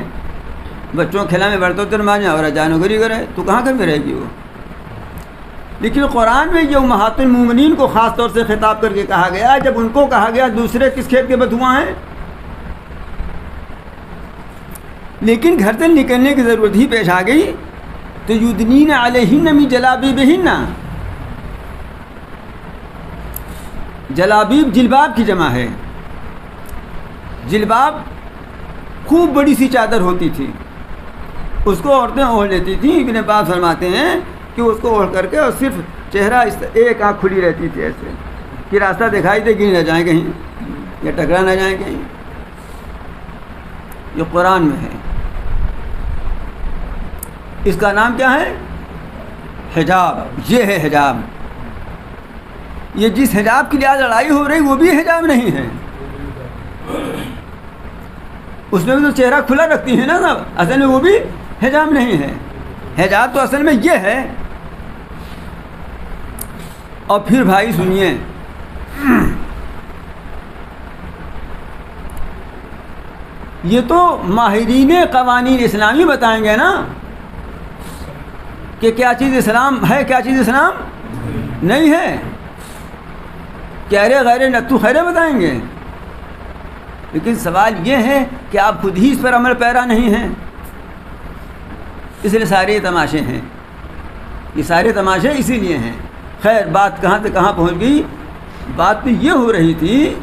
بچوں کھلا میں برتوں تر مانیں اور جائیں نوکری کرے، تو کہاں گھر میں رہے گی وہ؟ لیکن قرآن میں یہ امہات المومنین کو خاص طور سے خطاب کر کے کہا گیا، جب ان کو کہا گیا دوسرے کس کھیت کے بدھواں ہیں، لیکن گھر سے نکلنے کی ضرورت ہی پیش آ گئی تو یدنین علیہن من جلابیبہن، جلابیب جلباب کی جمع ہے. جلباب خوب بڑی سی چادر ہوتی تھی، اس کو عورتیں اوڑھ لیتی تھیں. ابن عباس فرماتے ہیں کہ اس کو اوڑھ کر کے اور صرف چہرہ ایک آنکھ کھلی رہتی تھی ایسے کہ راستہ دکھائی دے، گر نہ جائیں کہیں یا ٹکرا نہ جائیں کہیں. یہ قرآن میں ہے. اس کا نام کیا ہے؟ حجاب. یہ ہے حجاب. یہ جس حجاب کی لحاظ لڑائی ہو رہی وہ بھی حجاب نہیں ہے، اس میں بھی تو چہرہ کھلا رکھتی ہیں نا سب، اصل میں وہ بھی حجاب نہیں ہے. حجاب تو اصل میں یہ ہے. اور پھر بھائی سنیے، یہ تو ماہرین قوانین اسلامی بتائیں گے نا کہ کیا چیز اسلام ہے، کیا چیز اسلام نہیں ہے. کہرے غیر نتو خیرے بتائیں گے. لیکن سوال یہ ہے کہ آپ خود ہی اس پر عمل پیرا نہیں ہیں، اس لیے سارے تماشے ہیں. یہ سارے تماشے اسی لیے ہیں. خیر، بات کہاں سے کہاں پہنچ گئی؟ بات تو یہ ہو رہی تھی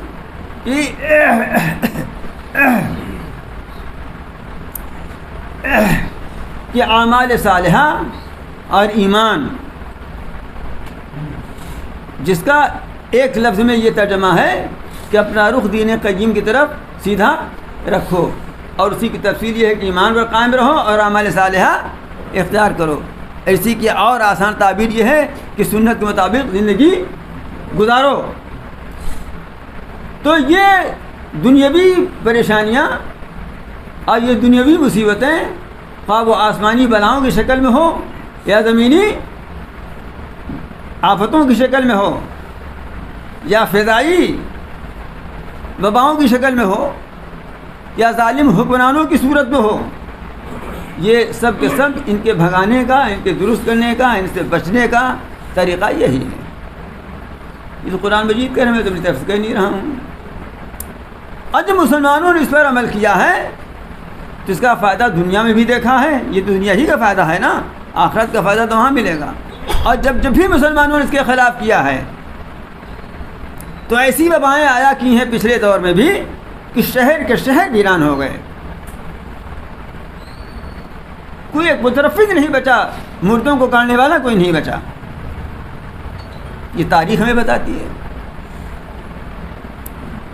کہ اعمال صالحہ اور ایمان، جس کا ایک لفظ میں یہ ترجمہ ہے کہ اپنا رخ دین قیم کی طرف سیدھا رکھو، اور اسی کی تفصیل یہ ہے کہ ایمان پر قائم رہو اور اعمال صالحہ اختیار کرو. ایسی کی اور آسان تعبیر یہ ہے کہ سنت کے مطابق زندگی گزارو. تو یہ دنیاوی پریشانیاں اور یہ دنیاوی مصیبتیں خواہ وہ آسمانی بلاؤں کی شکل میں ہو یا زمینی آفتوں کی شکل میں ہو یا فضائی وباؤں کی شکل میں ہو یا ظالم حکمرانوں کی صورت میں ہو، یہ سب کے سب ان کے بھگانے کا، ان کے درست کرنے کا، ان سے بچنے کا طریقہ یہی ہے۔ اس قرآن مجید کے میں تو اپنی طرف سے کہہ نہیں رہا ہوں۔ اور جب مسلمانوں نے اس پر عمل کیا ہے تو اس کا فائدہ دنیا میں بھی دیکھا ہے، یہ دنیا ہی کا فائدہ ہے نا، آخرت کا فائدہ تو وہاں ملے گا۔ اور جب بھی مسلمانوں نے اس کے خلاف کیا ہے تو ایسی وبائیں آیا کی ہیں پچھلے دور میں بھی کہ شہر کے شہر ویران ہو گئے، کوئی ایک مترفق نہیں بچا، مردوں کو کاٹنے والا کوئی نہیں بچا، یہ تاریخ ہمیں بتاتی ہے۔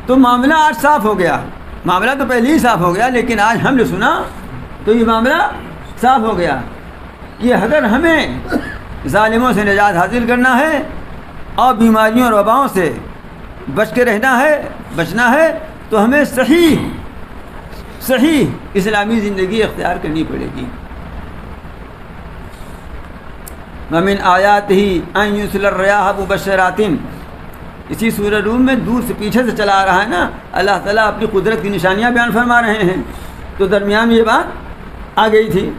تو معاملہ آج صاف ہو گیا، معاملہ تو پہلے ہی صاف ہو گیا، لیکن آج ہم نے سنا تو یہ معاملہ صاف ہو گیا کہ اگر ہمیں ظالموں سے نجات حاصل کرنا ہے اور بیماریوں اور وباؤں سے بچ کے رہنا ہے، بچنا ہے، تو ہمیں صحیح اسلامی زندگی اختیار کرنی پڑے گی۔ وَمِنْ آيَاتِهِ أَنْ يُرْسِلَ الرِّيَاحَ مُبَشِّرَاتٍ، اسی سورہ روم میں دور سے پیچھے سے چلا آ رہا ہے نا، اللہ تعالیٰ اپنی قدرت کی نشانیاں بیان فرما رہے ہیں، تو درمیان میں یہ بات آ گئی تھی۔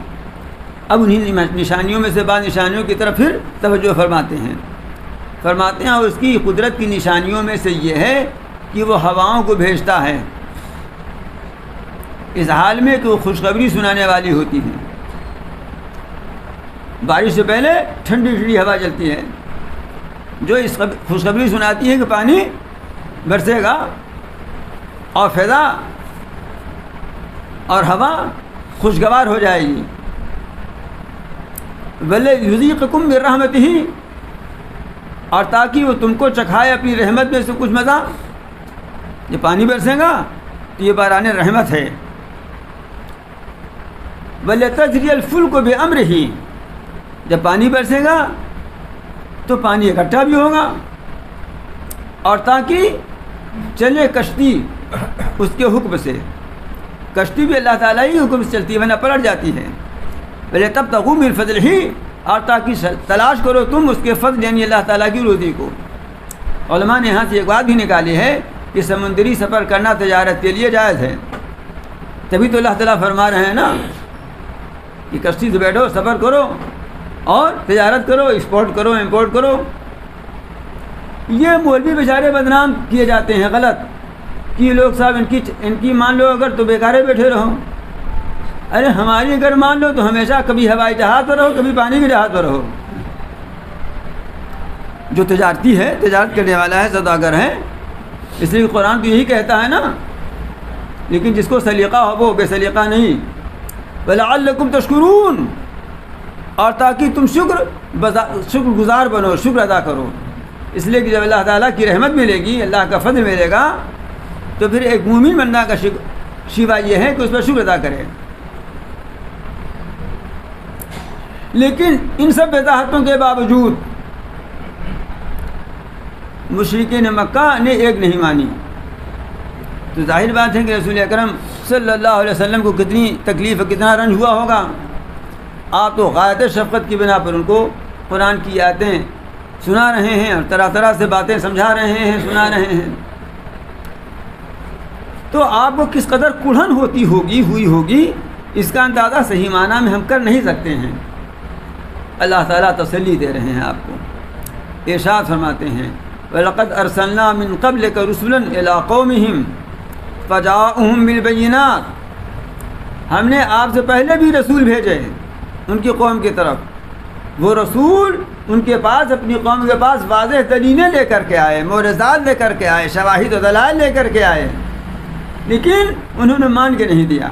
اب انہی نشانیوں میں سے بعض نشانیوں کی طرف پھر توجہ فرماتے ہیں اور اس کی قدرت کی نشانیوں میں سے یہ ہے کہ وہ ہوائوں کو بھیجتا ہے اس حال میں کہ وہ خوشخبری سنانے والی ہوتی ہیں۔ بارش سے پہلے ٹھنڈی ٹھنڈی ہوا چلتی ہے جو اس خوشخبری سناتی ہے کہ پانی برسے گا اور فضا اور ہوا خوشگوار ہو جائے گی۔ وَلَيُذِيقَكُم مِّن رَحْمَتِهِ، اور تاکہ وہ تم کو چکھائے اپنی رحمت میں سے کچھ مزہ۔ یہ پانی برسے گا تو یہ باران رحمت ہے۔ وَلِتَجْرِيَ الْفُلْكُ بِأَمْرِهِ، جب پانی برسے گا تو پانی اکٹھا بھی ہوگا، اور تاکہ چلے کشتی اس کے حکم سے، کشتی بھی اللہ تعالیٰ ہی حکم سے چلتی ہے ورنہ پلٹ جاتی ہے۔ وَلِتَبْتَغُوا مِن فَضْلِهِ، اور تاکہ تلاش کرو تم اس کے فضل یعنی اللہ تعالیٰ کی روزی کو۔ علماء نے یہاں سے ایک بات بھی نکالی ہے کہ سمندری سفر کرنا تجارت کے لیے جائز ہے، تبھی تو اللہ تعالیٰ فرما رہے ہیں نا کہ کشتی سے بیٹھو، سفر کرو اور تجارت کرو، ایکسپورٹ کرو، امپورٹ کرو۔ یہ مولوی بیچارے بدنام کیے جاتے ہیں غلط کہ یہ لوگ صاحب ان کی مان لو اگر تو بیکارے بیٹھے رہو۔ ارے ہماری اگر مان لو تو ہمیشہ کبھی ہوائی جہاز پر رہو، کبھی پانی کے جہاز پر رہو۔ جو تجارتی ہے، تجارت کرنے والا ہے، سوداگر ہے، اس لیے قرآن تو یہی کہتا ہے نا، لیکن جس کو سلیقہ ہو وہ بے سلیقہ نہیں۔ وَلَعَلَّكُمْ تَشْكُرُونَ، اور تاکہ تم شکر گزار بنو، شکر ادا کرو۔ اس لیے کہ جب اللہ تعالیٰ کی رحمت ملے گی، اللہ کا فضل ملے گا، تو پھر ایک مومن بندہ کا شیوا یہ ہے کہ اس پر شکر ادا کرے۔ لیکن ان سب وضاحتوں کے باوجود مشرکین مکہ نے ایک نہیں مانی، تو ظاہر بات ہے کہ رسول اکرم صلی اللہ علیہ وسلم کو کتنی تکلیف، کتنا رنج ہوا ہوگا۔ آپ تو غایت شفقت کی بنا پر ان کو قرآن کی آیتیں سنا رہے ہیں اور طرح طرح سے باتیں سمجھا رہے ہیں، سنا رہے ہیں، تو آپ کو کس قدر کڑھن ہوئی ہوگی اس کا اندازہ صحیح معنی میں ہم کر نہیں سکتے ہیں۔ اللہ تعالیٰ تسلی دے رہے ہیں آپ کو، ارشاد فرماتے ہیں وَلَقَدْ أَرْسَلْنَا مِن قَبْلِكَ رُسُلًا إِلَىٰ قَوْمِهِمْ فَجَاءُوهُم بِالْبَيِّنَاتِ، ہم نے آپ سے پہلے بھی رسول بھیجے ان کی قوم کی طرف، وہ رسول ان کے پاس، اپنی قوم کے پاس واضح دلیلیں لے کر کے آئے، معجزات لے کر کے آئے، شواہد و دلائل لے کر کے آئے، لیکن انہوں نے مان کے نہیں دیا۔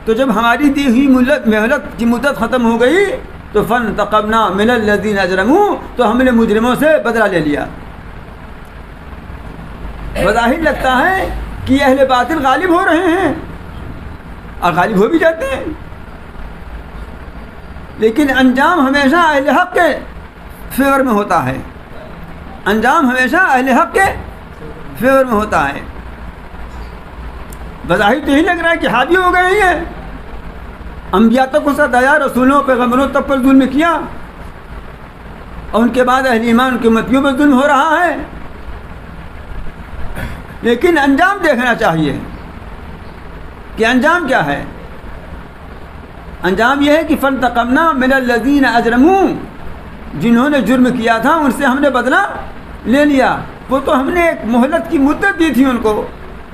تو جب ہماری دی ہوئی مہلت کی مدت ختم ہو گئی تو فَانْتَقَمْنَا مِنَ الَّذِينَ أَجْرَمُوا، تو ہم نے مجرموں سے بدلہ لے لیا۔ بظاہر لگتا ہے کہ اہل باطل غالب ہو رہے ہیں اور غالب ہو بھی جاتے ہیں، لیکن انجام ہمیشہ اہل حق کے فیور میں ہوتا ہے، انجام ہمیشہ اہل حق کے فیور میں ہوتا ہے۔ بظاہر تو یہی لگ رہا ہے کہ حاوی ہو گئے ہیں، انبیاء تک کو ستایا، رسولوں پیغمبروں تک پر ظلم کیا، اور ان کے بعد اہل ایمان کی امتیوں پر ظلم ہو رہا ہے۔ لیکن انجام دیکھنا چاہیے کہ انجام کیا ہے۔ انجام یہ ہے کہ فانتقمنا من الذین اجرموا، جنہوں نے جرم کیا تھا ان سے ہم نے بدلہ لے لیا۔ وہ تو ہم نے ایک مہلت کی مدت دی تھی ان کو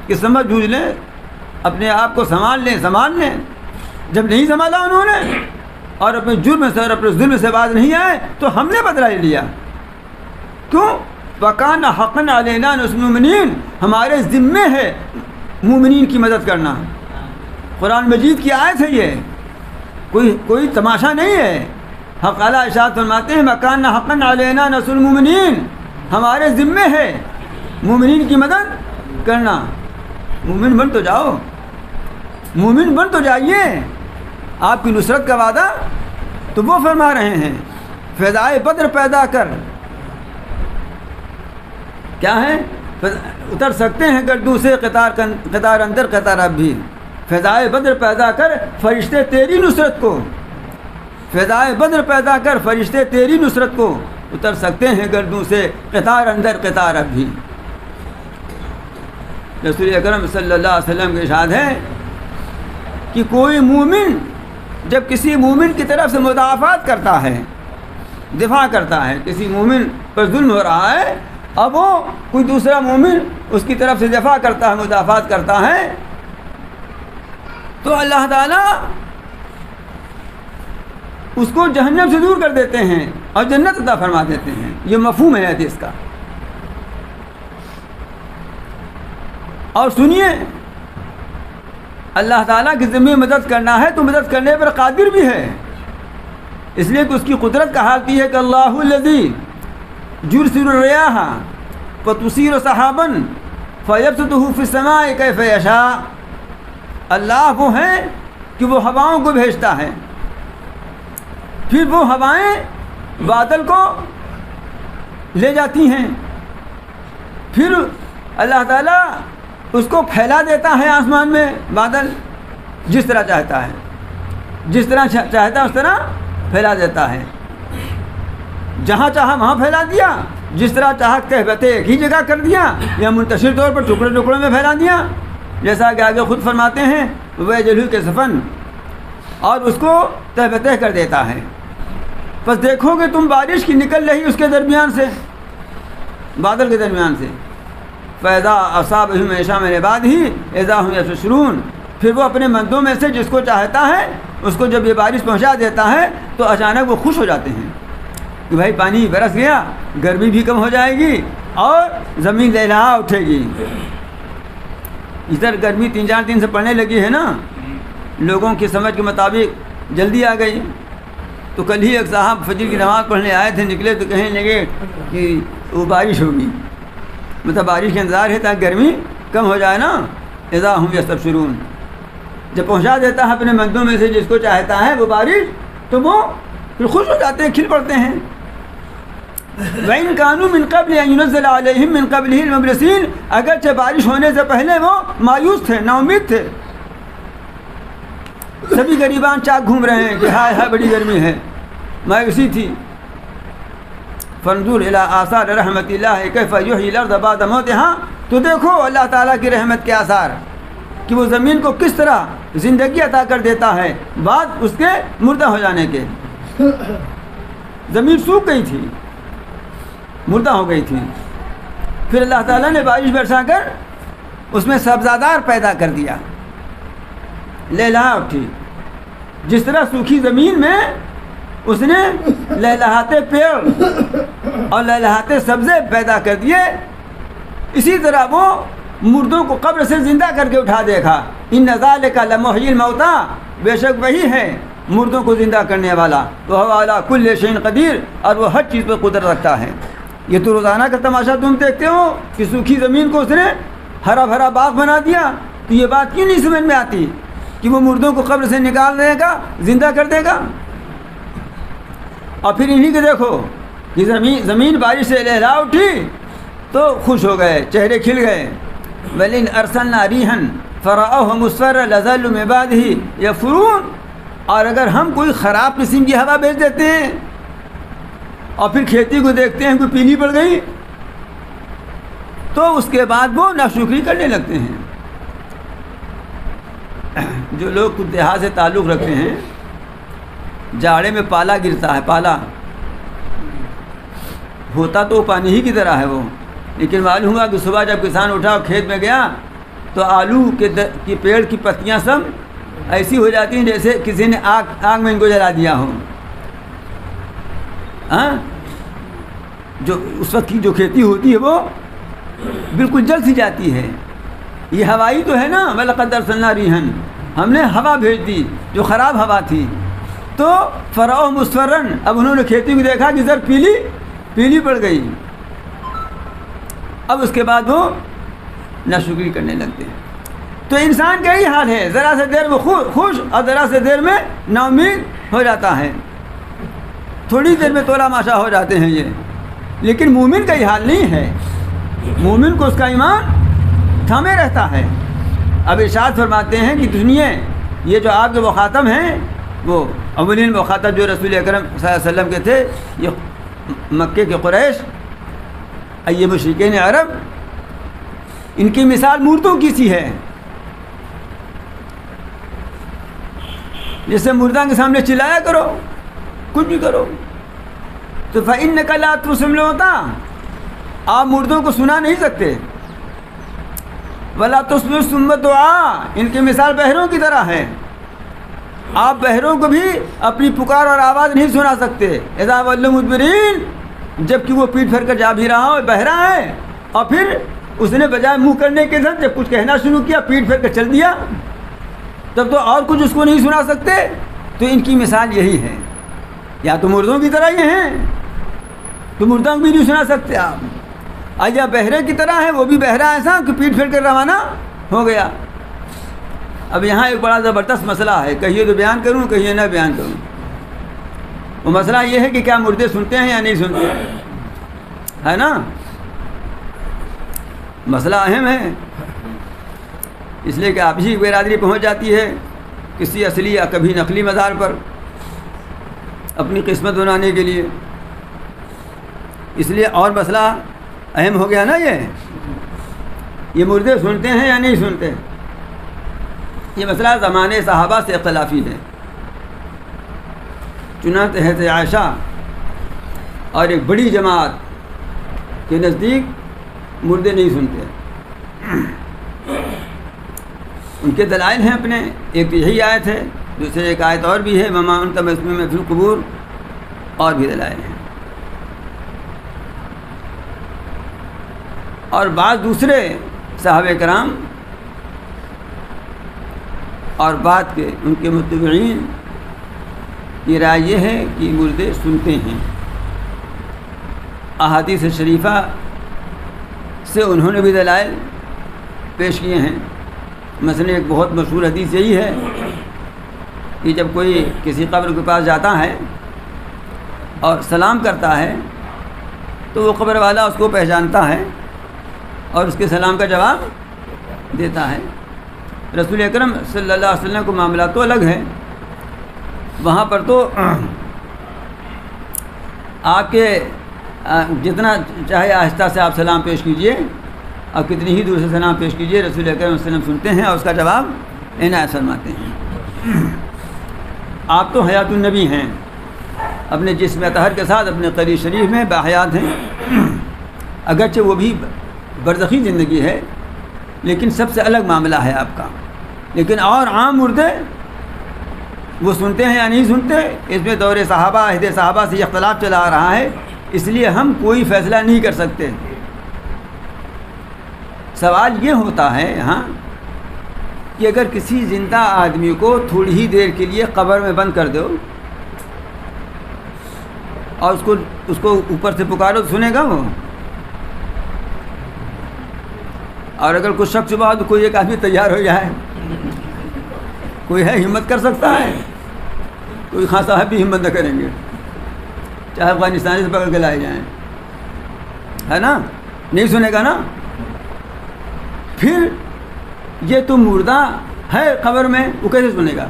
کہ سمجھ بوجھ لیں، اپنے آپ کو سنبھال لیں۔ جب نہیں سنبھالا انہوں نے اور اپنے جرم سے اور اپنے ظلم سے باز نہیں آئے تو ہم نے بدلہ لے لیا۔ کیوں؟ وَكَانَ حَقًّا عَلَيْنَا نَصْرُ الْمُؤْمِنِينَ، ہمارے ذمے ہے مومنین کی مدد کرنا۔ قرآن مجید کی آیت ہے، یہ کوئی تماشا نہیں ہے۔ حق اعلیٰ ارشاد فرماتے ہیں وَكَانَ حَقًّا عَلَيْنَا نَصْرُ الْمُؤْمِنِينَ، ہمارے ذمے ہے مومنین کی مدد کرنا۔ مومن بن تو جاؤ، مومن بن تو جائیے، آپ کی نصرت کا وعدہ تو وہ فرما رہے ہیں فضائے بدر پیدا کر، کیا ہے؟ اتر سکتے ہیں گردوں سے قطار اندر قطار اب بھی، فضائے بدر پیدا کر فرشتے تیری نصرت کو، فضائے بدر پیدا کر فرشتے تیری نصرت کو اتر سکتے ہیں گردوں سے قطار اندر قطار اب بھی۔ رسول اکرم صلی اللہ علیہ وسلم کے ارشاد ہے کہ کوئی مومن جب کسی مومن کی طرف سے مدافعت کرتا ہے، دفاع کرتا ہے، کسی مومن پر ظلم ہو رہا ہے، اب وہ کوئی دوسرا مومن اس کی طرف سے دفاع کرتا ہے، مدافعت کرتا ہے، تو اللہ تعالیٰ اس کو جہنم سے دور کر دیتے ہیں اور جنت عطا فرما دیتے ہیں۔ یہ مفہوم ہے حدیث کا۔ اور سنیے، اللہ تعالیٰ کی ذمہ مدد کرنا ہے تو مدد کرنے پر قادر بھی ہے، اس لیے کہ اس کی قدرت کا حال یہ ہے کہ اللہ الذی یرسل الریاح فتثیر سحابا فیبسطہ فی السماء کیف یشاء، اللہ وہ ہے کہ وہ ہواؤں کو بھیجتا ہے، پھر وہ ہوائیں بادل کو لے جاتی ہیں، پھر اللہ تعالیٰ اس کو پھیلا دیتا ہے آسمان میں، بادل جس طرح چاہتا ہے، جس طرح چاہتا ہے اس طرح پھیلا دیتا ہے، جہاں چاہا وہاں پھیلا دیا، جس طرح چاہا کہتے ایک ہی جگہ کر دیا یا منتشر طور پر ٹکڑے ٹکڑوں میں پھیلا دیا، جیسا کہ آگے خود فرماتے ہیں وہ جلو کے سفن، اور اس کو تہ بتہ کر دیتا ہے۔ بس دیکھو گے تم بارش کی نکل رہی اس کے درمیان سے، بادل کے درمیان سے، فَإِذَا أَصَابَهُم مِّنْ شَرِّ عِبَادِهِ إِذَا هُمْ يَبْصِرُونَ، پھر وہ اپنے بندوں میں سے جس کو چاہتا ہے اس کو جب یہ بارش پہنچا دیتا ہے تو اچانک وہ خوش ہو جاتے ہیں کہ بھائی پانی برس گیا، گرمی بھی کم ہو جائے گی اور زمین لہلہا اٹھے گی۔ ادھر گرمی 3-4 دن سے پڑنے لگی ہے نا، لوگوں کی سمجھ کے مطابق جلدی آ گئی۔ تو کل ہی ایک صاحب فجر کی نماز پڑھنے آئے تھے، نکلے تو کہنے لگے کہ وہ بارش ہوگی، مطلب بارش کا انتظار ہے تاکہ گرمی کم ہو جائے نا۔ اذا ہم یستبشرون، جب پہنچا دیتا ہے اپنے بندوں میں سے جس کو چاہتا ہے وہ بارش، تو وہ پھر خوش ہو جاتے ہیں، کھل پڑتے ہیں۔ وَإِن كَانُوا مِن قَبْلِ أَن يُنَزَّلَ عَلَيْهِم مِّن قَبْلِهِ الْمُبْلِسِينَ، اگرچہ بارش ہونے سے پہلے وہ مایوس تھے، نا امید تھے، سبھی غریبان چاک گھوم رہے ہیں کہ ہائے ہائے بڑی گرمی ہے، مایوسی تھی۔ فَانظُرْ إِلَىٰ آثَارِ رَحْمَتِ اللَّهِ كَيْفَ يُحْيِي الْأَرْضَ بَعْدَ مَوْتِهَا، تو دیکھو اللہ تعالیٰ کی رحمت کے آثار کہ وہ زمین کو کس طرح زندگی عطا کر دیتا ہے بعد اس کے مردہ ہو جانے کے۔ زمین سوکھ گئی تھی، مردہ ہو گئی تھی، پھر اللہ تعالیٰ نے بارش برسا کر اس میں سبزادار پیدا کر دیا، لہلہا اٹھی۔ جس طرح سوکھی زمین میں اس نے لہلہاتے پیڑ اور لہلہاتے سبزے پیدا کر دیے، اسی طرح وہ مردوں کو قبر سے زندہ کر کے اٹھا دیکھا۔ ان ذالک لمحیی الموتی، بے شک وہی ہے مردوں کو زندہ کرنے والا، وہو علی کل شیء قدیر، اور وہ ہر چیز پر قدرت رکھتا ہے۔ یہ تو روزانہ کا تماشا تم دیکھتے ہو کہ سوکھی زمین کو اس نے ہرا بھرا باغ بنا دیا، تو یہ بات کیوں نہیں سمجھ میں آتی کہ وہ مردوں کو قبر سے نکال دے گا، زندہ کر دے گا؟ اور پھر انہی کے دیکھو کہ زمین بارش سے لہلا اٹھی تو خوش ہو گئے، چہرے کھل گئے۔ وَلِنْ أَرْسَلْنَا رِيحًا فرأوه مصفرا لظلوا من بعده يكفرون. اور اگر ہم کوئی خراب قسم کی ہوا بھیج دیتے ہیں اور پھر کھیتی کو دیکھتے ہیں کوئی پیلی پڑ گئی تو اس کے بعد وہ ناشکری کرنے لگتے ہیں. جو لوگ کچھ دیہات سے تعلق رکھتے ہیں، جاڑے میں پالا گرتا ہے، پالا ہوتا تو پانی ہی کی طرح ہے وہ، لیکن معلوم ہوا کہ صبح جب کسان اٹھا اور کھیت میں گیا تو آلو کے پیڑ کی پتیاں سب ایسی ہو جاتی ہیں جیسے کسی نے آگ میں ان کو جلا دیا ہو. ہاں، جو اس وقت کی جو کھیتی ہوتی ہے وہ بالکل جل سی جاتی ہے. یہ ہوائی تو ہے نا، وَلَقَدْ أَرْسَلْنَا رِيحًا، ہم نے ہوا بھیج دی جو خراب ہوا تھی. تو فرعون مصفرن، اب انہوں نے کھیتی کو دیکھا کہ زر پیلی پڑ گئی. اب اس کے بعد وہ ناشکری کرنے لگتے ہیں. تو انسان کا یہی حال ہے، ذرا سے دیر میں خوش اور ذرا سے دیر میں نا امید ہو جاتا ہے، تھوڑی دیر میں تولا ماشا ہو جاتے ہیں یہ. لیکن مومن کا یہ حال نہیں ہے. مومن کو اس کا ایمان تھامے رہتا ہے. اب ارشاد فرماتے ہیں کہ دنیا یہ جو آپ کے مخاطب ہیں وہ اولین مخاطب جو رسول اکرم صلی اللہ علیہ وسلم کے تھے، یہ مکے کے قریش، یہ مشرکین عرب، ان کی مثال مردوں کی سی ہے. جیسے مردہ کے سامنے چلایا کرو، کچھ بھی کرو. تو فَإِنَّكَ لَا تُسْمِعُ الْمَوْتَىٰ، آپ مردوں کو سنا نہیں سکتے. وَلَا تُسْمِعُ الصُّمَّ الدُّعَاء، ان کی مثال بہروں کی طرح ہے. آپ بہروں کو بھی اپنی پکار اور آواز نہیں سنا سکتے. اِذَا وَلَّوْا مُدْبِرِينَ، جب کہ وہ پیٹ پھیر کر جا بھی رہا ہو، بہرا ہے، اور پھر اس نے بجائے منہ کرنے کے ساتھ جب کچھ کہنا شروع کیا پیٹ پھیر کر چل دیا، تب تو اور کچھ اس کو نہیں سنا سکتے. تو ان کی مثال یہی ہے. یا تو مردوں کی طرح یہ ہیں، تو مردوں کو بھی نہیں سنا سکتے آپ. یا بہرے کی طرح ہے، وہ بھی بہرا ایسا کہ پیٹ پھیر کر روانہ ہو گیا. اب یہاں ایک بڑا زبردست مسئلہ ہے، کہیے تو بیان کروں، کہیے نہ بیان کروں. وہ مسئلہ یہ ہے کہ کیا مردے سنتے ہیں یا نہیں سنتے، ہے نا. مسئلہ اہم ہے، اس لیے کہ آپ ہی برادری پہنچ جاتی ہے کسی اصلی یا کبھی نقلی مزار پر اپنی قسمت بنانے کے لیے. اس لیے اور مسئلہ اہم ہو گیا نا. یہ مردے سنتے ہیں یا نہیں سنتے، یہ مسئلہ زمانے صحابہ سے اختلافی ہے. چنانچہ حضرت عائشہ اور ایک بڑی جماعت کے نزدیک مردے نہیں سنتے. ان کے دلائل ہیں اپنے. ایک تو یہی آیت ہے، دوسرے ایک آیت اور بھی ہے، وما انت مسموع فی القبور، اور بھی دلائل ہیں. اور بعض دوسرے صحابہ کرام اور بعد کے ان کے متبعین کی رائے یہ ہے کہ مردے سنتے ہیں. احادیث شریفہ سے انہوں نے بھی دلائل پیش کیے ہیں. مثلا ایک بہت مشہور حدیث یہی ہے کہ جب کوئی کسی قبر کے پاس جاتا ہے اور سلام کرتا ہے تو وہ قبر والا اس کو پہچانتا ہے اور اس کے سلام کا جواب دیتا ہے. رسول اکرم صلی اللہ علیہ وسلم کو معاملات تو الگ ہے. وہاں پر تو آپ کے جتنا چاہے آہستہ سے آپ سلام پیش کیجئے اور کتنی ہی دور سے سلام پیش کیجئے، رسول اکرم صلی اللہ علیہ وسلم سنتے ہیں اور اس کا جواب عنایت فرماتے ہیں. آپ تو حیات النبی ہیں، اپنے جسم اطہر کے ساتھ اپنے قری شریف میں باحیات ہیں. اگرچہ وہ بھی برزخی زندگی ہے لیکن سب سے الگ معاملہ ہے آپ کا. لیکن اور عام مردے وہ سنتے ہیں یا نہیں سنتے، اس میں دور صحابہ عہد صحابہ سے اختلاف چلا آ رہا ہے. اس لیے ہم کوئی فیصلہ نہیں کر سکتے. سوال یہ ہوتا ہے ہاں کہ اگر کسی زندہ آدمی کو تھوڑی ہی دیر کے لیے قبر میں بند کر دو اور اس کو اوپر سے پکارو تو سنے گا وہ؟ اور اگر کچھ شک شبہ تو کوئی ایک آدمی تیار ہو جائے، کوئی ہے ہمت کر سکتا ہے؟ کوئی خان صاحب بھی ہمت نہ کریں گے، چاہے افغانستانی سے پکڑ کے لائے جائیں، ہے نا. نہیں سنے گا نا. پھر یہ تو مردہ ہے قبر میں، وہ کیسے سنے گا؟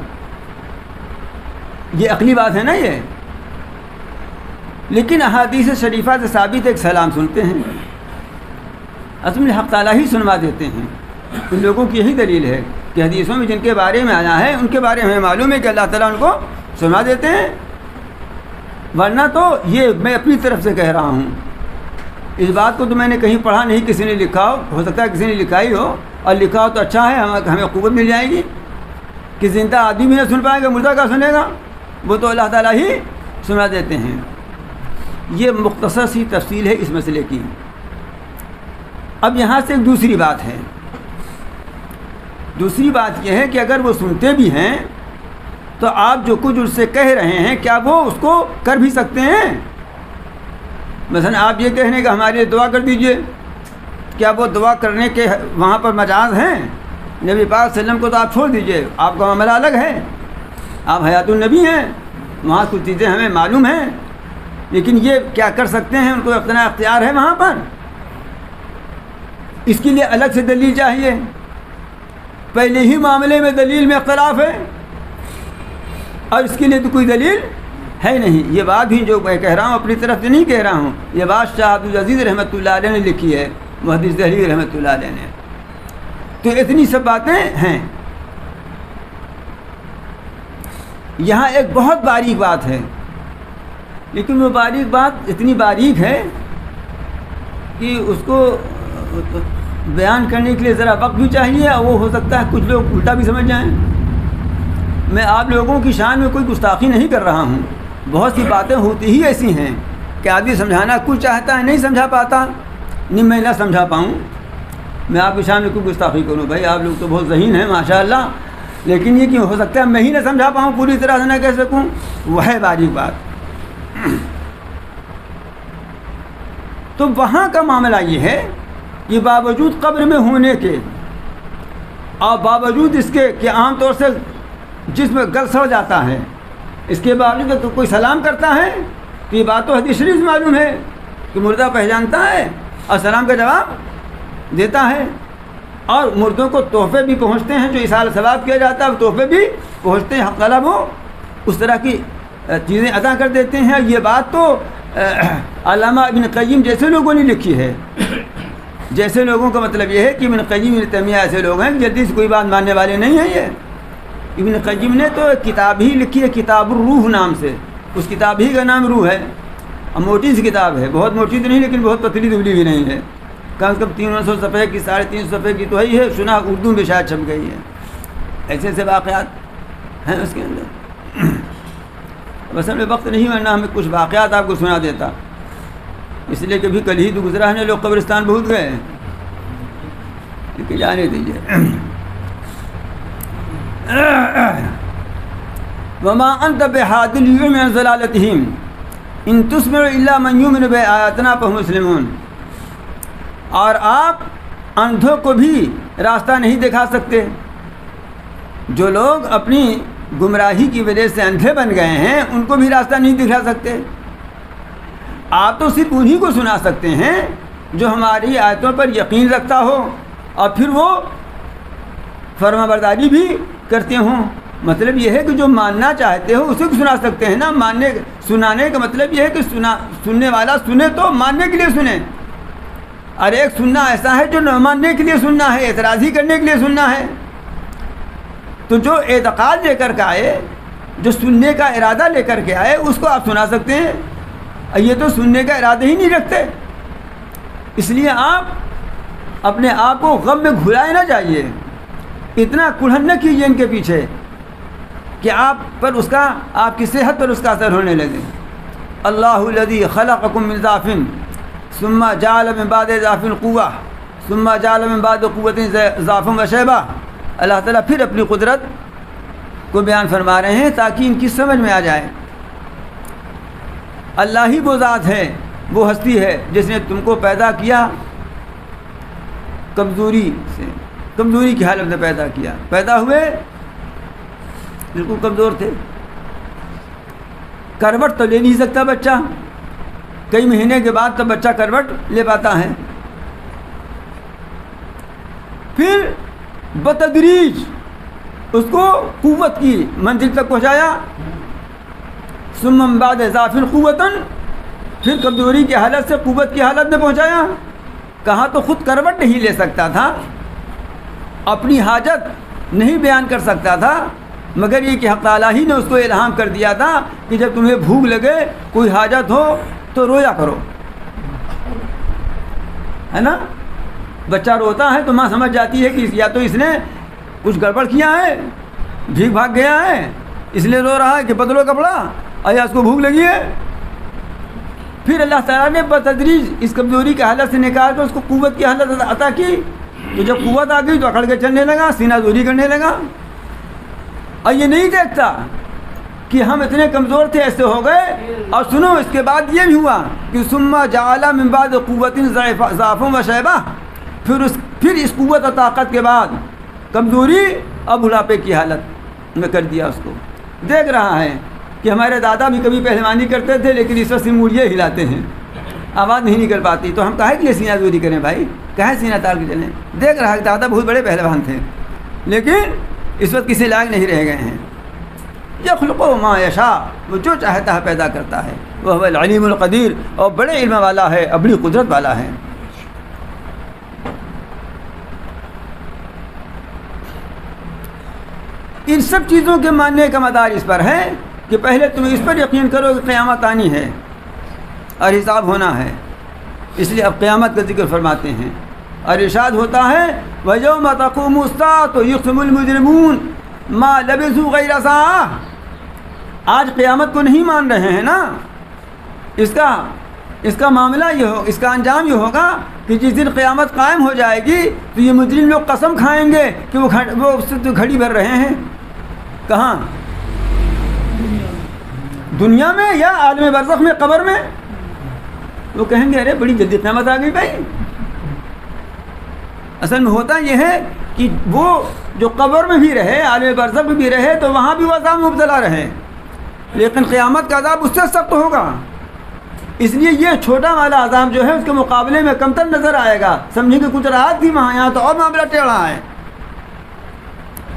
یہ عقلی بات ہے نا یہ. لیکن احادیث شریفہ سے ثابت ایک سلام سنتے ہیں، اصل میں حق تعالیٰ ہی سنوا دیتے ہیں. ان لوگوں کی یہی دلیل ہے کہ حدیثوں میں جن کے بارے میں آیا ہے ان کے بارے میں ہمیں معلوم ہے کہ اللہ تعالیٰ ان کو سنوا دیتے ہیں. ورنہ تو یہ میں اپنی طرف سے کہہ رہا ہوں، اس بات کو تو میں نے کہیں پڑھا نہیں، کسی نے لکھا ہو سکتا ہے کسی نے لکھا ہی ہو، اور لکھا ہو تو اچھا ہے، ہمیں قوت مل جائے گی کہ زندہ آدمی بھی نہ سن پائے گا، مردہ کا سنے گا؟ وہ تو اللہ تعالیٰ ہی سنا دیتے ہیں. یہ مختصر سی تفصیل ہے اس مسئلے کی. اب یہاں سے ایک دوسری بات ہے. دوسری بات یہ ہے کہ اگر وہ سنتے بھی ہیں تو آپ جو کچھ اس سے کہہ رہے ہیں کیا وہ اس کو کر بھی سکتے ہیں؟ مثلا آپ یہ کہنے کہ ہمارے لیے دعا کر دیجئے، کیا وہ دعا کرنے کے وہاں پر مجاز ہیں؟ نبی پاک صلی اللہ علیہ وسلم کو تو آپ چھوڑ دیجئے، آپ کا معاملہ الگ ہے، آپ حیات النبی ہیں، وہاں کچھ چیزیں ہمیں معلوم ہیں، لیکن یہ کیا کر سکتے ہیں؟ ان کو اپنا اختیار ہے وہاں پر. اس کے لیے الگ سے دلیل چاہیے. پہلے ہی معاملے میں دلیل میں اختلاف ہے اور اس کے لیے تو کوئی دلیل ہے نہیں. یہ بات بھی جو میں کہہ رہا ہوں اپنی طرف سے نہیں کہہ رہا ہوں، یہ بات شاہ عبدالعزیز رحمۃ اللہ علیہ نے لکھی ہے، محدث دہلوی رحمۃ اللہ علیہ نے. تو اتنی سب باتیں ہیں. یہاں ایک بہت باریک بات ہے، لیکن وہ باریک بات اتنی باریک ہے کہ اس کو بیان کرنے کے لیے ذرا وقت بھی چاہیے، اور وہ ہو سکتا ہے کچھ لوگ الٹا بھی سمجھ جائیں. میں آپ لوگوں کی شان میں کوئی گستاخی نہیں کر رہا ہوں. بہت سی باتیں ہوتی ہی ایسی ہیں کہ آدمی سمجھانا کچھ چاہتا ہے، نہیں سمجھا پاتا، نہیں میں نہ سمجھا پاؤں. میں آپ کی شان میں کوئی گستاخی کروں؟ بھائی آپ لوگ تو بہت ذہین ہیں ماشاء اللہ، لیکن یہ کیوں ہو سکتا ہے میں ہی نہ سمجھا پاؤں، پوری طرح سے نہ کہہ سکوں؟ وہ ہے باریک بات. تو وہاں کا معاملہ یہ ہے کہ باوجود قبر میں ہونے کے اور باوجود اس کے کہ عام طور سے جسم گل سڑ جاتا ہے، اس کے باوجود تو کوئی سلام کرتا ہے. تو یہ بات تو حدیث شریف سے معلوم ہے کہ مردہ پہچانتا ہے اور سلام کا جواب دیتا ہے. اور مردوں کو تحفے بھی پہنچتے ہیں، جو اصال ثواب کیا جاتا ہے وہ تحفے بھی پہنچتے ہیں. حق تعالیٰ وہ اس طرح کی چیزیں ادا کر دیتے ہیں. یہ بات تو علامہ ابن قیم جیسے لوگوں نے لکھی ہے. جیسے لوگوں کا مطلب یہ ہے کہ ابن قیم ابن تیمیہ ایسے لوگ ہیں کہ جلدی سے کوئی بات ماننے والے نہیں ہیں. یہ ابن قیم نے تو ایک کتاب ہی لکھی ہے، کتاب الروح نام سے. اس کتاب ہی کا نام روح ہے، اور موٹی سی کتاب ہے، بہت موٹی تو نہیں لیکن بہت پتلی دبلی بھی نہیں ہے. کم سے کم 300 صفحے کی، 350 صفحے کی تو ہی ہے. سنا اردو میں شاید چھپ گئی ہے. ایسے ایسے واقعات ہیں اس کے اندر. بس ہمیں وقت نہیں، ورنہ ہمیں کچھ واقعات آپ کو سنا دیتا. اس لیے کہ بھی کل ہی تو گزرا ہے، لوگ قبرستان پہنچ گئے ہیں، لیکن جانے دیجیے. وما انت بحاد اليوم عن ضلالتهم ان تسمع الا من يؤمن بآياتنا فهم مسلمون. اور آپ اندھوں کو بھی راستہ نہیں دکھا سکتے. جو لوگ اپنی گمراہی کی وجہ سے اندھے بن گئے ہیں ان کو بھی راستہ نہیں دکھا سکتے. آپ تو صرف انہی کو سنا سکتے ہیں جو ہماری آیتوں پر یقین رکھتا ہو اور پھر وہ فرما برداری بھی کرتے ہوں. مطلب یہ ہے کہ جو ماننا چاہتے ہو اسے کو سنا سکتے ہیں نا. سنانے کا مطلب یہ ہے کہ سننے والا سنے تو ماننے کے لیے سنے. اور ایک سننا ایسا ہے جو نہ ماننے کے لیے سننا ہے، اعتراضی کرنے کے لیے سننا ہے. تو جو اعتقاد لے کر کے آئے، جو سننے کا ارادہ لے کر کے آئے، اس کو آپ سنا سکتے ہیں. یہ تو سننے کا ارادہ ہی نہیں رکھتے. اس لیے آپ اپنے آپ کو غم میں گھلائے نہ جائیے، اتنا کڑھن نہ کیجیے ان کے پیچھے کہ آپ پر اس کا، آپ کی صحت پر اس کا اثر ہونے لگے. اللہ الذی خلقکم من ضعف ثم جعل من بعد ضعف قوة ثم جعل من بعد قوة ضعفا وشیبہ. اللہ تعالیٰ پھر اپنی قدرت کو بیان فرما رہے ہیں تاکہ ان کی سمجھ میں آ جائے. اللہ ہی وہ ذات ہے، وہ ہستی ہے جس نے تم کو پیدا کیا کمزوری سے، کمزوری کی حالت میں پیدا کیا. پیدا ہوئے بالکل کمزور تھے. کروٹ تو لے نہیں سکتا بچہ، کئی مہینے کے بعد تب بچہ کروٹ لے پاتا ہے. پھر بتدریج اس کو قوت کی منزل تک پہنچایا. ثم من بعد ضعف قوتاً، پھر کمزوری کی حالت سے قوت کی حالت میں پہنچایا. کہاں تو خود کروٹ نہیں لے سکتا تھا، اپنی حاجت نہیں بیان کر سکتا تھا، مگر یہ کہ حق تعالیٰ ہی نے اس کو الہام کر دیا تھا کہ جب تمہیں بھوک لگے، کوئی حاجت ہو تو رویا کرو، ہے نا. بچہ روتا ہے تو ماں سمجھ جاتی ہے کہ یا تو اس نے کچھ گڑبڑ کیا ہے، بھیگ بھاگ گیا ہے اس لیے رو رہا ہے کہ بدلو کپڑا، اور یا اس کو بھوک لگی ہے. پھر اللہ تعالیٰ نے بتدریج اس کمزوری کی حالت سے نکال کر اس کو قوت کی حالت عطا کی. تو جب قوت آ گئی تو اکڑ کے چلنے لگا، سینہ زوری کرنے لگا. اور یہ نہیں دیکھتا کہ ہم اتنے کمزور تھے، ایسے ہو گئے. اور سنو اس کے بعد یہ بھی ہوا کہ ثم جعل من بعد قوت ضعفا و شیبہ، پھر اس قوت و طاقت کے بعد کمزوری اور بڑھاپے کی حالت میں کر دیا اس کو. دیکھ رہا ہے کہ ہمارے دادا بھی کبھی پہلوانی کرتے تھے، لیکن اس وقت موڑیے ہلاتے ہیں، آواز نہیں نکل پاتی. تو ہم کاہے کے لیے سینہ زوری کریں بھائی، کاہے سینہ تار کے چلیں. دیکھ رہا ہے کہ دادا بہت بڑے پہلوان تھے، لیکن اس وقت کسی لائق نہیں رہ گئے ہیں. یخلق ما یشاء، وہ جو چاہتا ہے پیدا کرتا ہے. وہ العلیم القدیر، اور بڑے علم والا ہے اور بڑی قدرت والا ہے. ان سب چیزوں کے ماننے کا مدار اس پر ہے کہ پہلے تم اس پر یقین کرو کہ قیامت آنی ہے اور حساب ہونا ہے. اس لیے اب قیامت کا ذکر فرماتے ہیں اور ارشاد ہوتا ہے وَيَوْمَ تَقُومُ السَّاعَةُ يُقْسِمُ الْمُجْرِمُونَ مَا لَبِثُوا غَيْرَ سَاعَةٍ. آج قیامت کو نہیں مان رہے ہیں نا. اس کا معاملہ یہ ہو، اس کا انجام یہ ہوگا کہ جس دن قیامت قائم ہو جائے گی تو یہ مجرم لوگ قسم کھائیں گے کہ وہ اس سے تو گھڑی بھر رہے ہیں. کہاں؟ دنیا میں یا عالم برزخ میں، قبر میں. وہ کہیں گے ارے بڑی جلدی قیامت آ گئی بھائی. اصل میں ہوتا یہ ہے کہ وہ جو قبر میں بھی رہے، عالم برزخ میں بھی رہے، تو وہاں بھی وہ عذاب مبتلا رہے، لیکن قیامت کا عذاب اس سے سخت ہوگا. اس لیے یہ چھوٹا والا عذاب جو ہے اس کے مقابلے میں کمتر نظر آئے گا. سمجھیں کہ کچھ راحت تھی وہاں، یہاں تو اور معاملہ ٹیڑھا ہے.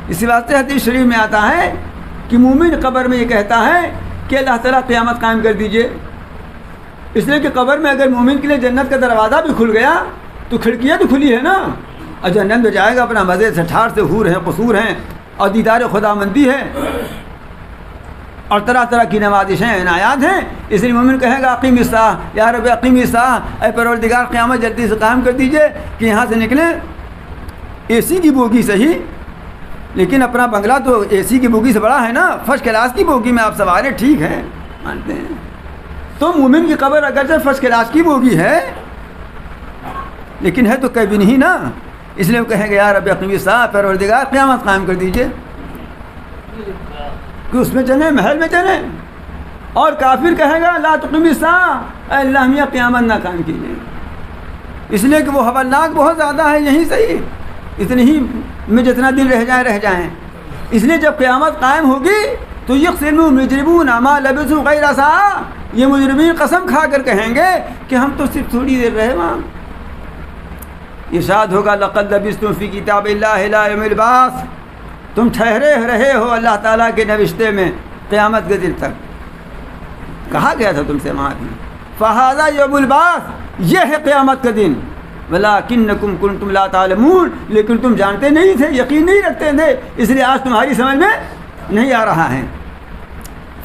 اسی واسطے حدیث شریف میں آتا ہے کہ مومن قبر میں یہ کہتا ہے کہ اللہ تعالیٰ قیامت قائم کر دیجئے. اس لیے کہ قبر میں اگر مومن کے لیے جنت کا دروازہ بھی کھل گیا تو کھڑکیاں تو کھلی ہے نا، اور جنت میں جائے گا اپنا مزے سے، ٹھاٹھ سے، حور ہیں، قصور ہیں، اور دیدار خدا مندی ہے، اور طرح طرح کی نوازشیں عنایات ہیں. اس لیے مومن کہے گا اقیم الساعہ، یا رب اقیم الساعہ، اے پروردگار قیامت جلدی سے قائم کر دیجئے کہ یہاں سے نکلیں. اے سی کی بوگی صحیح، لیکن اپنا بنگلہ تو اے سی کی بوگی سے بڑا ہے نا. فرسٹ کلاس کی بوگی میں آپ سوار ہیں، ٹھیک ہے، مانتے ہیں. تو مومن کی قبر اگرچہ فرسٹ کلاس کی بوگی ہے لیکن ہے تو کبھی نہیں نا. اس لیے وہ کہیں گے یا رب اقیم الساعہ، پروردگار قیامت قائم کر دیجئے کہ اس میں چلیں، محل میں چلیں. اور کافر کہے گا لا تقیم الساعہ، اے اللہ میاں قیامت نہ قائم کیجیے. اس لیے کہ وہ ہولناک بہت زیادہ ہے. یہی صحیح، اتنی ہی میں جتنا دن رہ جائیں. اس لیے جب قیامت قائم ہوگی تو یقسم المجرمون ما لبثوا غیر ساعہ، یہ مجرمین قسم کھا کر کہیں گے کہ ہم تو صرف تھوڑی دیر رہے وہاں. ارشاد ہوگا لقد لبثتم فی کتاب اللہ الی یوم البعث، تم ٹھہرے رہے ہو اللہ تعالیٰ کے نوشتے میں قیامت کے دن تک. کہا گیا تھا تم سے وہاں بھی فہذا یوم البعث، یہ ہے قیامت کا دن. ولکنکم کنتم لا تعلمون، لیکن تم جانتے نہیں تھے، یقین نہیں رکھتے تھے، اس لیے آج تمہاری سمجھ میں نہیں آ رہا ہے.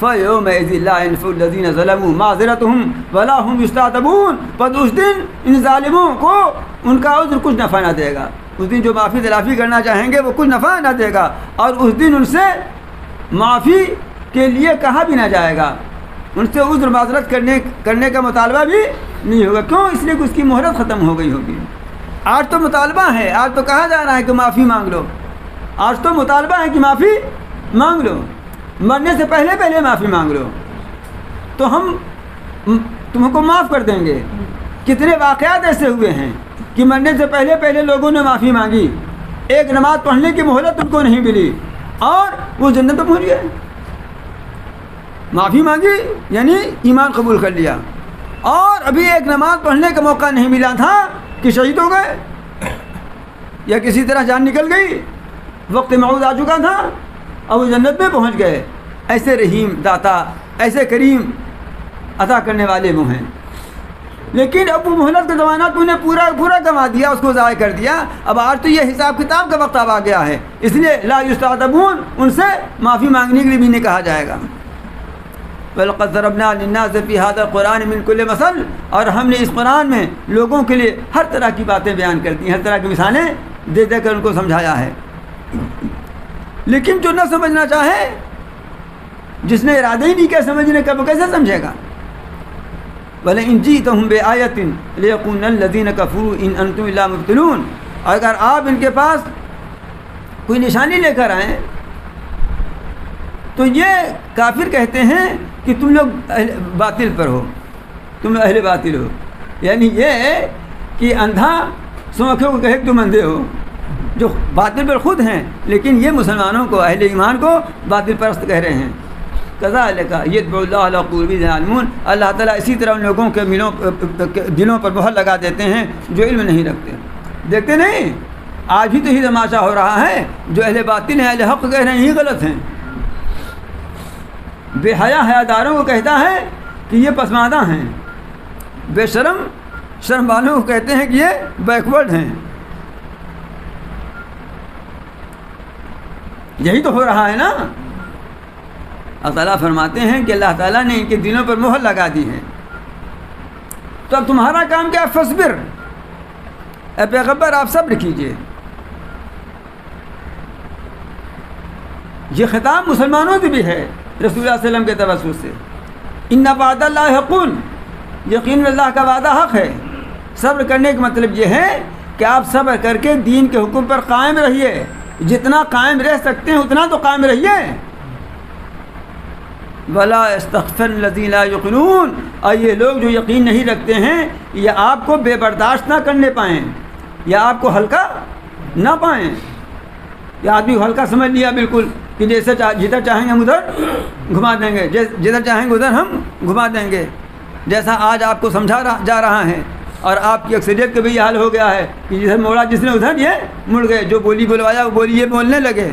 فَيَوْمَئِذٍ لَا يَنفَعُ الَّذِينَ ظَلَمُوا مَعْذِرَتُهُمْ وَلَا هُمْ يُسْتَعْتَبُونَ. پس اس دن ان ظالموں کو ان کا عذر کچھ نفع نہ دے گا. اس دن جو معافی تلافی کرنا چاہیں گے وہ کچھ نفع نہ دے گا، اور اس دن ان سے معافی کے لیے کہا بھی نہ جائے گا، ان سے عذر معذرت کرنے کا مطالبہ بھی نہیں ہوگا. کیوں؟ اس لیے کہ اس کی مہلت ختم ہو گئی ہوگی. آج تو مطالبہ ہے، آج تو کہا جا رہا ہے کہ معافی مانگ لو. آج تو مطالبہ ہے کہ معافی مانگ لو، مرنے سے پہلے معافی مانگ لو تو ہم تم کو معاف کر دیں گے. کتنے واقعات ایسے ہوئے ہیں کہ مرنے سے پہلے لوگوں نے معافی مانگی، ایک نماز پڑھنے کی مہلت ان کو نہیں ملی اور وہ جنت میں پہنچ گئے. معافی مانگی یعنی ایمان قبول کر لیا، اور ابھی ایک نماز پڑھنے کا موقع نہیں ملا تھا کہ شہید ہو گئے یا کسی طرح جان نکل گئی وقت موعود آ چکا تھا اور وہ جنت میں پہنچ گئے. ایسے رحیم داتا، ایسے کریم عطا کرنے والے وہ ہیں. لیکن اب وہ مہلت کا زمانہ تو نے پورا گنوا دیا، اس کو ضائع کر دیا. اب آج تو یہ حساب کتاب کا وقت اب آ گیا ہے، اس لیے لا یستعتبون، ان سے معافی مانگنے کے لیے بھی نہیں کہا جائے گا. وَلَقَدْ ضَرَبْنَا لِلنَّاسِ فِي هَذَا الْقُرْآنِ مِنْ كُلِّ مَثَلٍ، اور ہم نے اس قرآن میں لوگوں کے لیے ہر طرح کی باتیں بیان کر دی، ہر طرح کی مثالیں دے دے کر ان کو سمجھایا ہے. لیکن جو نہ سمجھنا چاہے، جس نے ارادہ ہی نہیں کیا سمجھنے کا، وہ کیسے سمجھے گا؟ وَلَئِنْ جِئْتَهُمْ بِآيَةٍ لِيَقُولَنَّ الَّذِينَ كَفَرُوا إِنْ أَنْتُمْ إِلَّا مُبْطِلُونَ، اگر آپ ان کے پاس کوئی نشانی لے کر آئیں تو یہ کافر کہتے ہیں کہ تم لوگ باطل پر ہو، تم لوگ اہل باطل ہو. یعنی یہ کہ اندھا سونکھوں کو کہے کہ تم اندھے ہو، جو باطل پر خود ہیں، لیکن یہ مسلمانوں کو، اہل ایمان کو باطل پرست کہہ رہے ہیں. کذالک یطبع اللہ علی قلوب الظالمین، اللہ تعالیٰ اسی طرح ان لوگوں کے دلوں پر مہر لگا دیتے ہیں جو علم نہیں رکھتے. دیکھتے نہیں، آج بھی تو ہی تماشا ہو رہا ہے. جو اہل باطل ہیں، اہل حق کہہ رہے ہیں یہ غلط ہیں. بے حیا حیاداروں کو کہتا ہے کہ یہ پسماندہ ہیں، بے شرم والوں کو کہتے ہیں کہ یہ بیکورڈ ہیں. یہی تو ہو رہا ہے نا. اللہ تعالیٰ فرماتے ہیں کہ اللہ تعالیٰ نے ان کے دلوں پر مہر لگا دی ہے. تو اب تمہارا کام کیا؟ فصبر، اے پیغمبر آپ صبر کیجئے. یہ خطاب مسلمانوں سے بھی ہے رسول اللہ علیہ وسلم کے توسط سے. ان وعد اللہ حق، یقین اللہ کا وعدہ حق ہے. صبر کرنے کا مطلب یہ ہے کہ آپ صبر کر کے دین کے حکم پر قائم رہیے. جتنا قائم رہ سکتے ہیں اتنا تو قائم رہیے. ولا استغفر الذین لا یقینون، اور یہ لوگ جو یقین نہیں رکھتے ہیں یہ آپ کو بے برداشت نہ کرنے پائیں یا آپ کو ہلکا نہ پائیں. یہ آدمی کو ہلکا سمجھ لیا بالکل کہ جیسے جدھر چاہیں گے ہم ادھر گھما دیں گے، جدھر چاہیں گے ادھر ہم گھما دیں گے. جیسا آج آپ کو سمجھا جا رہا ہے اور آپ کی اکثریت کا بھی یہ حال ہو گیا ہے کہ جدھر موڑا جس نے ادھر یہ مڑ گئے، جو بولی بلوایا وہ بولی یہ بولنے لگے.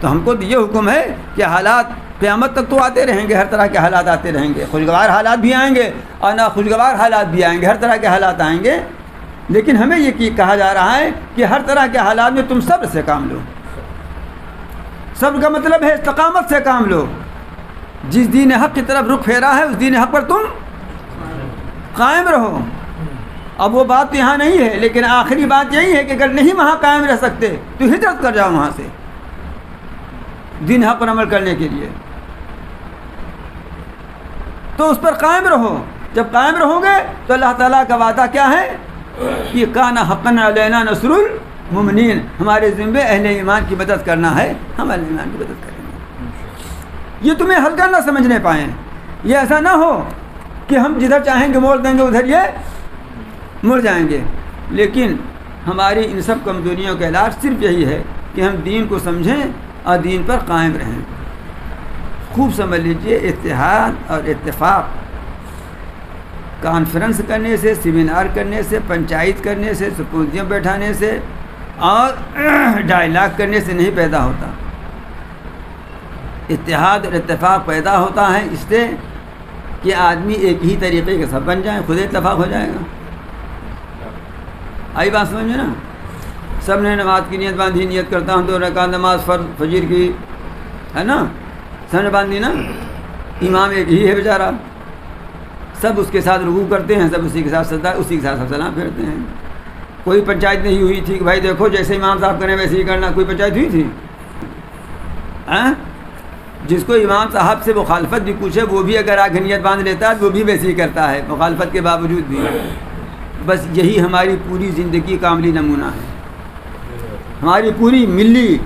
تو ہم کو یہ حکم ہے کہ حالات قیامت تک تو آتے رہیں گے، ہر طرح کے حالات آتے رہیں گے. خوشگوار حالات بھی آئیں گے اور ناخوشگوار حالات بھی آئیں گے، ہر طرح کے حالات آئیں گے. لیکن ہمیں یہ کہا جا رہا ہے کہ ہر طرح کے حالات میں تم صبر سے کام لو. صبر کا مطلب ہے استقامت سے کام لو. جس دین حق کی طرف رخ پھیرا ہے اس دین حق پر تم قائم رہو. اب وہ بات تو یہاں نہیں ہے، لیکن آخری بات یہی ہے کہ اگر نہیں وہاں قائم رہ سکتے تو ہجرت کر جاؤ وہاں سے دین حق پر عمل کرنے کے لیے. تو اس پر قائم رہو. جب قائم رہو گے تو اللہ تعالیٰ کا وعدہ کیا ہے کہ کان حقا علینا نصر المؤمنین، ہمارے ذمے اہل ایمان کی مدد کرنا ہے، ہم اہل ایمان کی مدد کریں گے. یہ تمہیں ہلکا نہ سمجھنے پائیں. یہ ایسا نہ ہو کہ ہم جدھر چاہیں گے موڑ دیں گے ادھر یہ مڑ جائیں گے. لیکن ہماری ان سب کمزوریوں کا علاج صرف یہی ہے کہ ہم دین کو سمجھیں اور دین پر قائم رہیں. خوب سمجھ لیجئے، اتحاد اور اتفاق کانفرنس کرنے سے، سیمینار کرنے سے، پنچایت کرنے سے، سمپوزیم بیٹھانے سے اور ڈائلاگ کرنے سے نہیں پیدا ہوتا. اتحاد اور اتفاق پیدا ہوتا ہے اس سے کہ آدمی ایک ہی طریقے کے سب بن جائیں، خود اتفاق ہو جائے گا. آئی بات سمجھے نا؟ سب نے نماز کی نیت باندھی، نیت کرتا ہوں 2 رکعت نماز فرض فجر کی، ہے نا؟ سب نے باندھی نا. امام ایک ہی ہے بیچارہ، سب اس کے ساتھ رکوع کرتے ہیں، سب اسی کے ساتھ سجدہ، اسی کے ساتھ سلام پھیرتے ہیں. کوئی پنچایت نہیں ہوئی تھی کہ بھائی دیکھو جیسے امام صاحب کریں ویسے ہی کرنا. کوئی پنچایت ہوئی تھی؟ جس کو امام صاحب سے مخالفت بھی پوچھے وہ بھی اگر آگے نیت باندھ لیتا ہے وہ بھی ویسے ہی کرتا ہے مخالفت کے باوجود بھی. بس یہی ہماری پوری زندگی کا عملی نمونہ ہے. ہماری پوری ملی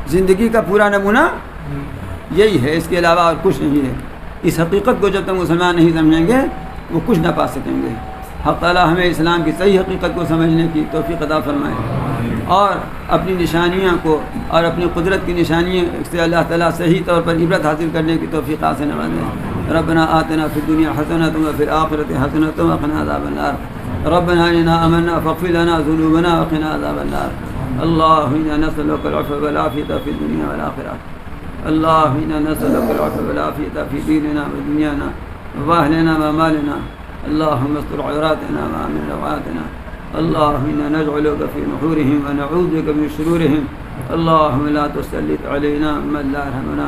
زندگی کا پورا نمونہ یہی ہے، اس کے علاوہ اور کچھ نہیں ہے. اس حقیقت کو جب تک مسلمان نہیں سمجھیں گے وہ کچھ نہ پا سکیں گے. حق تعالیٰ ہمیں اسلام کی صحیح حقیقت کو سمجھنے کی توفیق عطا فرمائے اور اپنی نشانیاں کو اور اپنی قدرت کی نشانیوں سے اللہ تعالیٰ صحیح طور پر عبرت حاصل کرنے کی توفیق سے نوازے. ربنا آتنا فی الدنیا حسنۃ وفی الآخرۃ حسنۃ وقنا عذاب النار. ربنا اننا آمنا فاغفر لنا ذنوبنا وقنا عذاب النار. اللهم إنا نسألك العفو والعافية في الدنيا والآخرة. اللهم إنا نسألك العفو والعافية في ديننا ودنيانا وأهلنا ومالنا. اللهم استر عوراتنا وآمن روعاتنا. اللهم إنا نجعلك في نحورهم ونعوذ بك من شرورهم. اللهم لا تسلط علينا من لا يرحمنا.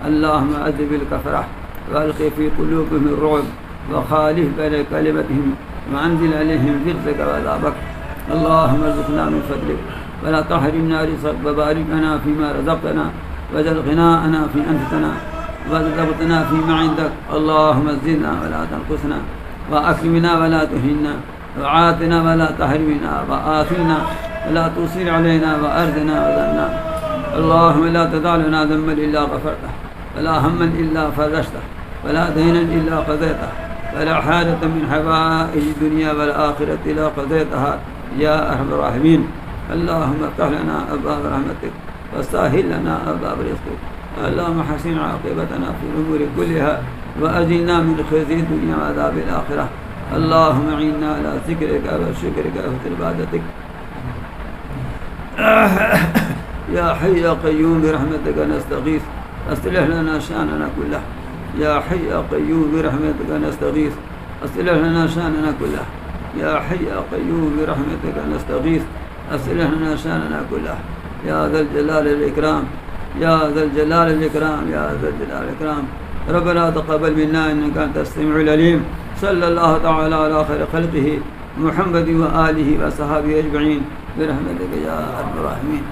اللهم أذب الكفرة وألقي في قلوبهم الرعب وخالف بين كلمتهم وأنزل عليهم رزقك وعذابك. اللهم ارزقنا من فضلك ولا تحرمنا رزقك وبارك لنا فيما رزقتنا واجعل غناءنا في أنفسنا وارزقنا فيما عندك. اللهم زدنا ولا تنقصنا وأكرمنا ولا تهنا وعاتنا ولا تحرمنا وآثرنا ولا تصير علينا وأرضنا وذلنا. اللهم لا تدع لنا ذنبا إلا غفرته ولا هما إلا فرجته ولا دينا إلا قضيته ولا حاجة من حوائج الدنيا والآخرة إلا قضيتها يا أرحم الراحمين. اللهم افتح لنا أبواب رحمتك وسهل لنا أبواب رزقك. اللهم حسن عاقبتنا في الأمور كلها وأجلنا من خزي الدنيا وعذاب الآخرة. اللهم أعنا على ذكرك وشكرك وحسن عبادتك. يا حي يا قيوم برحمتك نستغيث أصلح لنا شأننا كله. يا حي يا قيوم برحمتك نستغيث أصلح لنا شأننا كله. يا حي يا قيوم برحمتك نستغيث أصلح لنا شأننا كله. يا ذا الجلال الإكرام يا ذا الجلال الإكرام يا ذا الجلال الإكرام. ربنا تقبل منا إنك أنت السميع العليم. صلى الله تعالى على خير خلقه محمد وآله وصحبه أجمعين برحمتك يا أرحم الراحمين.